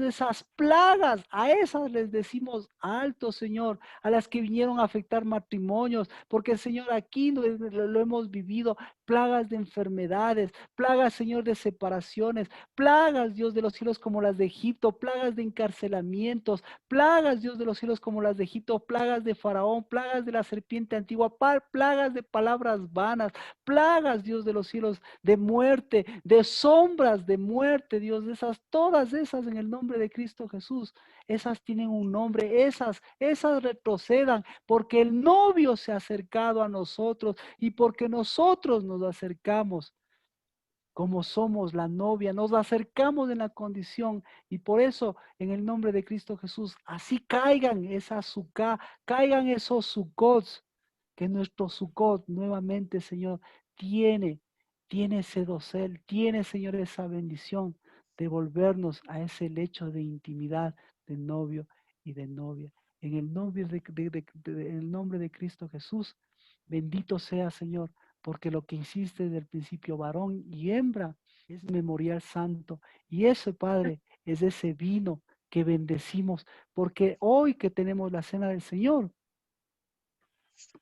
esas plagas, a esas les decimos alto, Señor, a las que vinieron a afectar matrimonios, porque, Señor, aquí lo hemos vivido, plagas de enfermedades, plagas, Señor, de separaciones, plagas, Dios de los cielos, como las de Egipto, plagas de encarcelamientos, plagas, Dios de los cielos, como las de Egipto, plagas de Faraón, plagas de la serpiente antigua, plagas de palabras vanas, plagas, Dios de los cielos, de muerte, de sombras de muerte, Dios, de esas, todas esas en el nombre de Cristo Jesús, esas tienen un nombre, esas retrocedan, porque el novio se ha acercado a nosotros y porque nosotros nos acercamos como somos la novia, nos acercamos en la condición y por eso en el nombre de Cristo Jesús, así caigan esas sukkah, caigan esos sukkots, que nuestro Sukkot nuevamente, Señor, tiene ese dosel, tiene, Señor, esa bendición de volvernos a ese lecho de intimidad de novio y de novia. En el nombre en el nombre de Cristo Jesús, bendito sea, Señor, porque lo que hiciste desde el principio, varón y hembra, es memorial santo. Y eso, Padre, es ese vino que bendecimos, porque hoy que tenemos la cena del Señor,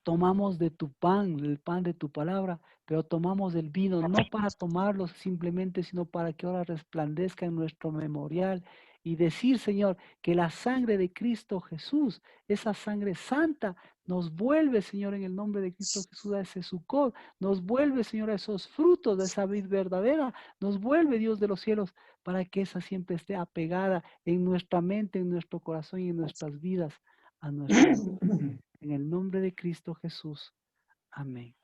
tomamos de tu pan, el pan de tu palabra, pero tomamos el vino no para tomarlo simplemente, sino para que ahora resplandezca en nuestro memorial y decir, Señor, que la sangre de Cristo Jesús, esa sangre santa, nos vuelve, Señor, en el nombre de Cristo Jesús, a ese Sukkot, nos vuelve, Señor, a esos frutos de esa vid verdadera, nos vuelve, Dios de los cielos, para que esa siempre esté apegada en nuestra mente, en nuestro corazón y en nuestras vidas, a nuestro en el nombre de Cristo Jesús. Amén.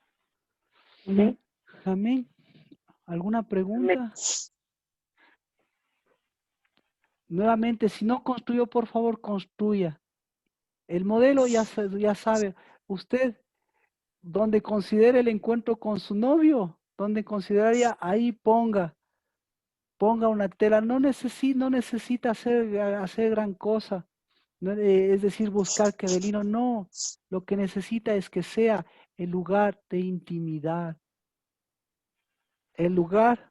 Amén. Amén. ¿Alguna pregunta? Nuevamente, si no construyó, por favor, construya. El modelo ya sabe. Usted, donde considere el encuentro con su novio, donde consideraría, ahí ponga una tela. No necesita hacer gran cosa. No, es decir, buscar que de lino, no. Lo que necesita es que sea el lugar de intimidad. El lugar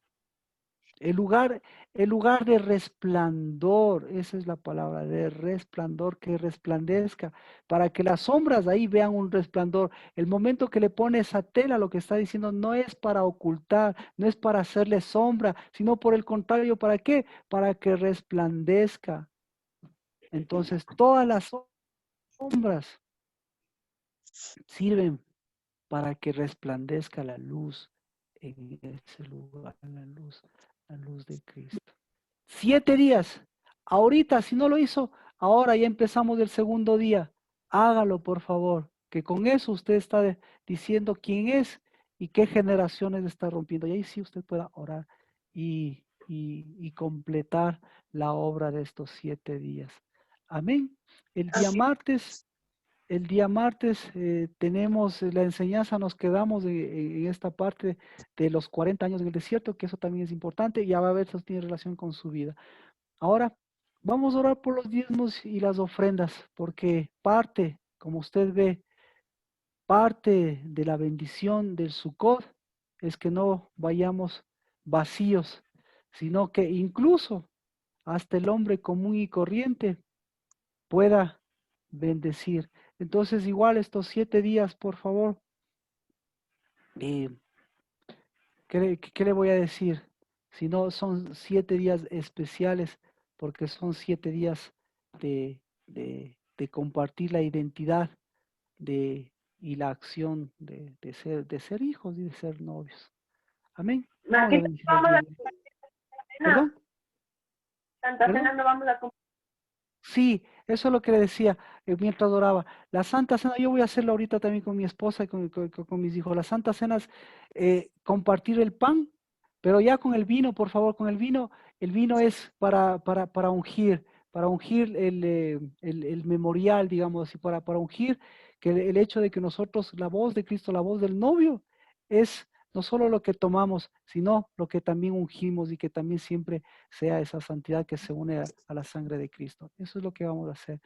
de resplandor, esa es la palabra, de resplandor, que resplandezca, para que las sombras ahí vean un resplandor. El momento que le pone esa tela, lo que está diciendo no es para ocultar, no es para hacerle sombra, sino por el contrario, ¿para qué? Para que resplandezca. Entonces, todas las sombras sirven para que resplandezca la luz en ese lugar, la luz de Cristo. 7 días. Ahorita, si no lo hizo, ahora ya empezamos el segundo día. Hágalo, por favor, que con eso usted está diciendo quién es y qué generaciones está rompiendo. Y ahí sí usted pueda orar y completar la obra de estos 7 días. Amén. El día martes tenemos la enseñanza, nos quedamos en esta parte de los 40 años en el desierto, que eso también es importante, y ya va a ver si tiene relación con su vida. Ahora, vamos a orar por los diezmos y las ofrendas, porque parte, como usted ve, parte de la bendición del Sukkot es que no vayamos vacíos, sino que incluso hasta el hombre común y corriente pueda bendecir. Entonces, igual estos 7 días, por favor, ¿qué le voy a decir? Si no, son 7 días especiales, porque son 7 días de compartir la identidad y la acción de ser hijos y de ser novios. Amén. Marquito, vamos a ¿Perdón? Santa Cena no vamos a comer. Sí, eso es lo que le decía mientras oraba. La Santa Cena, yo voy a hacerlo ahorita también con mi esposa y con mis hijos. La Santa Cena es compartir el pan, pero ya con el vino, por favor, con el vino es para ungir el memorial, digamos así, para ungir que el hecho de que nosotros, la voz de Cristo, la voz del novio, es no solo lo que tomamos, sino lo que también ungimos y que también siempre sea esa santidad que se une a la sangre de Cristo. Eso es lo que vamos a hacer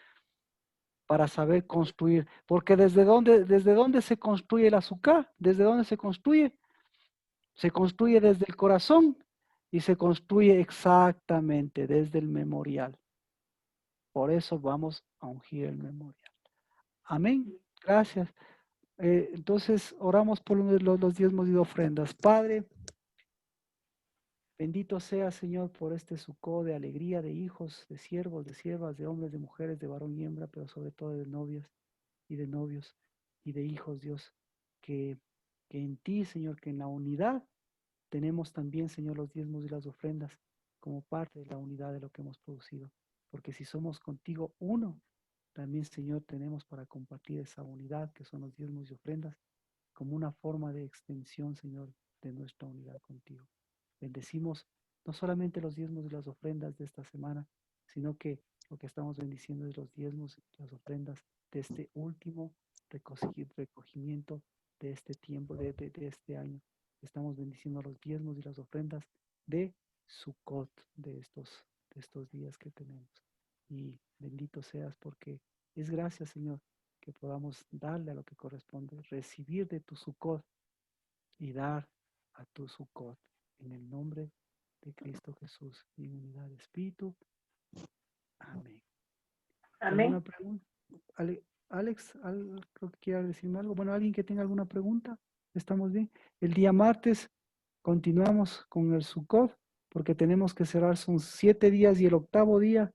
para saber construir. Porque ¿desde dónde se construye el azúcar? ¿Desde dónde se construye? Se construye desde el corazón y se construye exactamente desde el memorial. Por eso vamos a ungir el memorial. Amén. Gracias. Entonces, oramos por los diezmos y ofrendas. Padre, bendito sea, Señor, por este Sukkot de alegría de hijos, de siervos, de siervas, de hombres, de mujeres, de varón y hembra, pero sobre todo de novias y de novios y de hijos, Dios, que en ti, Señor, que en la unidad tenemos también, Señor, los diezmos y las ofrendas como parte de la unidad de lo que hemos producido. Porque si somos contigo uno, también, Señor, tenemos para compartir esa unidad que son los diezmos y ofrendas como una forma de extensión, Señor, de nuestra unidad contigo. Bendecimos no solamente los diezmos y las ofrendas de esta semana, sino que lo que estamos bendiciendo es los diezmos y las ofrendas de este último recogimiento de este tiempo, de este año. Estamos bendiciendo los diezmos y las ofrendas de Sukkot, de estos días que tenemos. Y bendito seas porque es gracias, Señor, que podamos darle a lo que corresponde, recibir de tu Sukkot y dar a tu Sukkot. En el nombre de Cristo Jesús, en unidad de Espíritu. Amén. Amén. ¿Alguna pregunta? Alex, creo que quiera decirme algo. Bueno, alguien que tenga alguna pregunta. ¿Estamos bien? El día martes continuamos con el Sukkot, porque tenemos que cerrar, son 7 días y el 8º día,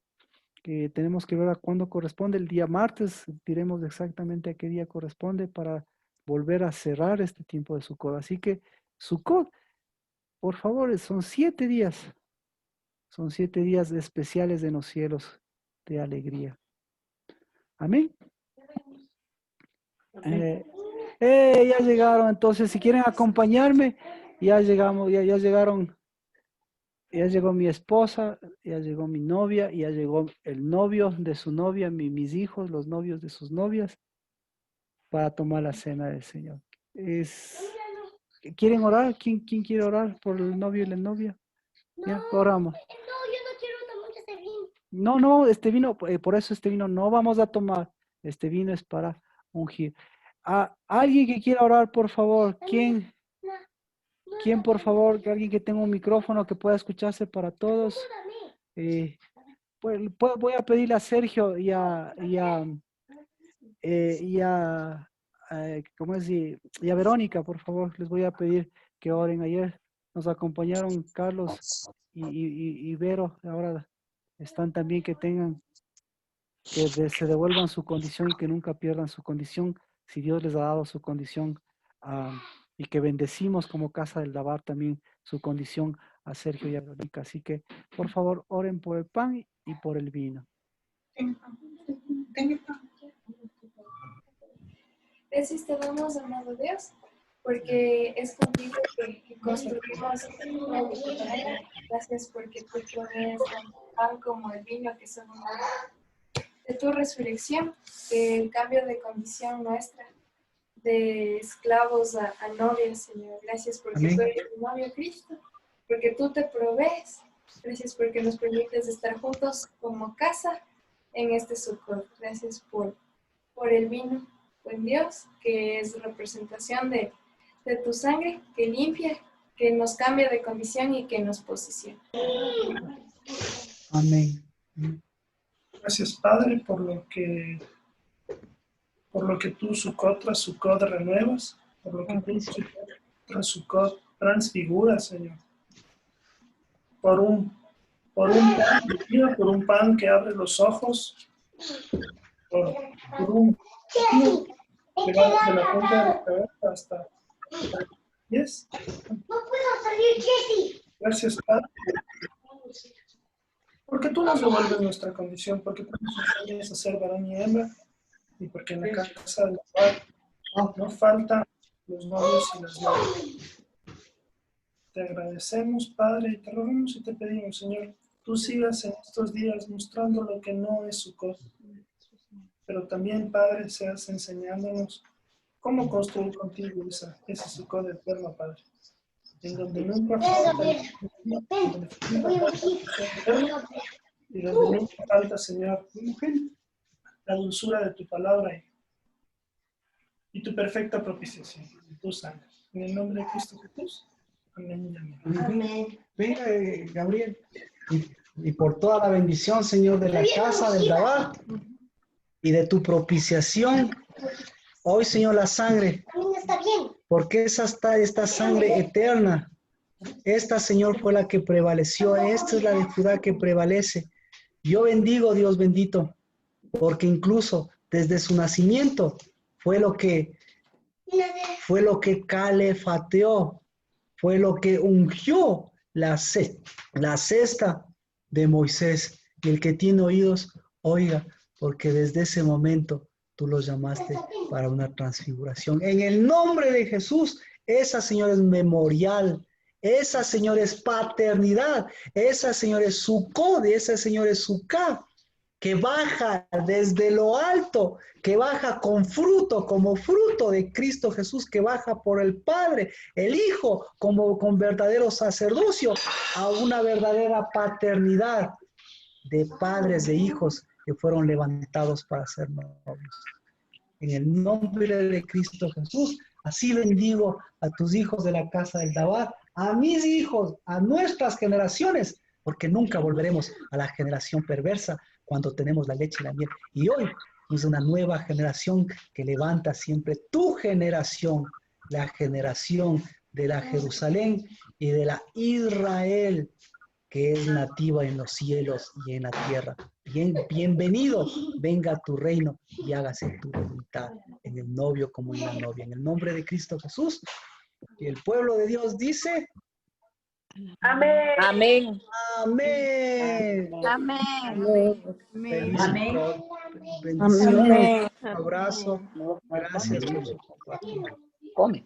que tenemos que ver a cuándo corresponde. El día martes diremos exactamente a qué día corresponde para volver a cerrar este tiempo de Sukkot. Así que Sukkot, por favor, son 7 días. Son 7 días especiales en los cielos de alegría. Amén. Ya llegaron, entonces si quieren acompañarme, ya llegamos, ya llegaron, ya llegó mi esposa, ya llegó mi novia, ya llegó el novio de su novia, mis hijos, los novios de sus novias, para tomar la cena del Señor. ¿Quieren orar? ¿Quién quiere orar por el novio y la novia? Ya, oramos. No, este vino, por eso este vino no vamos a tomar. Este vino es para ungir. ¿Alguien que quiera orar, por favor? ¿Quién, por favor? Alguien que tenga un micrófono que pueda escucharse para todos. Pues, voy a pedirle a Sergio y a Verónica, por favor. Les voy a pedir que oren. Ayer nos acompañaron Carlos y Vero. Ahora están también, que se devuelvan su condición y que nunca pierdan su condición, si Dios les ha dado su condición, y que bendecimos como Casa del Dabar también su condición a Sergio y a Verónica. Así que, por favor, oren por el pan y por el vino. Gracias te damos, amado Dios, porque es contigo que construimos. Gracias porque tú pones tanto el pan como el vino, que son de tu resurrección, del cambio de condición nuestra, de esclavos a novios, Señor. Gracias porque Amén. tú eres tu novio Cristo, porque tú te provees. Gracias porque nos permites estar juntos como casa en este Sukkot. Gracias por el vino, buen Dios, que es representación de tu sangre, que limpia, que nos cambia de condición y que nos posiciona. Amén. Gracias, Padre, por lo que tú Sukkot tras Sukkot renuevas, por lo que tú Sukkot tras Sukkot, transfigura, Señor, por un pan divino, por un pan que abre los ojos, por un que va desde la punta de la cabeza hasta los pies. No puedo salir, Jessy. Gracias, Padre, porque tú nos devuelves nuestra condición, porque tú nos enseñas a ser varón y hembra, y porque en la casa del Padre no faltan los novios y las novias. Te agradecemos, Padre, y te rogamos y te pedimos, Señor, tú sigas en estos días mostrando lo que no es Sukkot, pero también, Padre, seas enseñándonos cómo construir contigo ese Sukkot eterno, Padre, en donde nunca falta, y donde nunca falta, Señor, la dulzura de tu palabra y tu perfecta propiciación, tu sangre. En el nombre de Cristo Jesús. Amén y amén. Amén. Venga, Gabriel. Y por toda la bendición, Señor, de la casa del Dabar y de tu propiciación. Hoy, Señor, la sangre. Porque esta sangre eterna. Esta, Señor, fue la que prevaleció. Esta es la de Judá que prevalece. Yo bendigo, Dios bendito, porque incluso desde su nacimiento fue lo que calefateó, fue lo que ungió la cesta de Moisés. Y el que tiene oídos, oiga, porque desde ese momento tú los llamaste para una transfiguración. En el nombre de Jesús, esa, Señor, es memorial. Esa, Señor, es paternidad. Esa, Señor, es Sukkot. Esa, Señor, es Sukkah, que baja desde lo alto, que baja con fruto, como fruto de Cristo Jesús, que baja por el Padre, el Hijo, como con verdadero sacerdocio, a una verdadera paternidad de padres, de hijos que fueron levantados para ser novios. En el nombre de Cristo Jesús, así bendigo a tus hijos de la casa del Dabar, a mis hijos, a nuestras generaciones, porque nunca volveremos a la generación perversa cuando tenemos la leche y la miel. Y hoy es una nueva generación que levanta siempre tu generación, la generación de la Jerusalén y de la Israel, que es nativa en los cielos y en la tierra. Bienvenido, venga tu reino y hágase tu voluntad en el novio como en la novia. En el nombre de Cristo Jesús, y el pueblo de Dios dice... Amén. Amén. Amén. Amén. Feliz Amén. Sukkot. Bendiciones. Amén. Un abrazo. Gracias por su compartir. Come.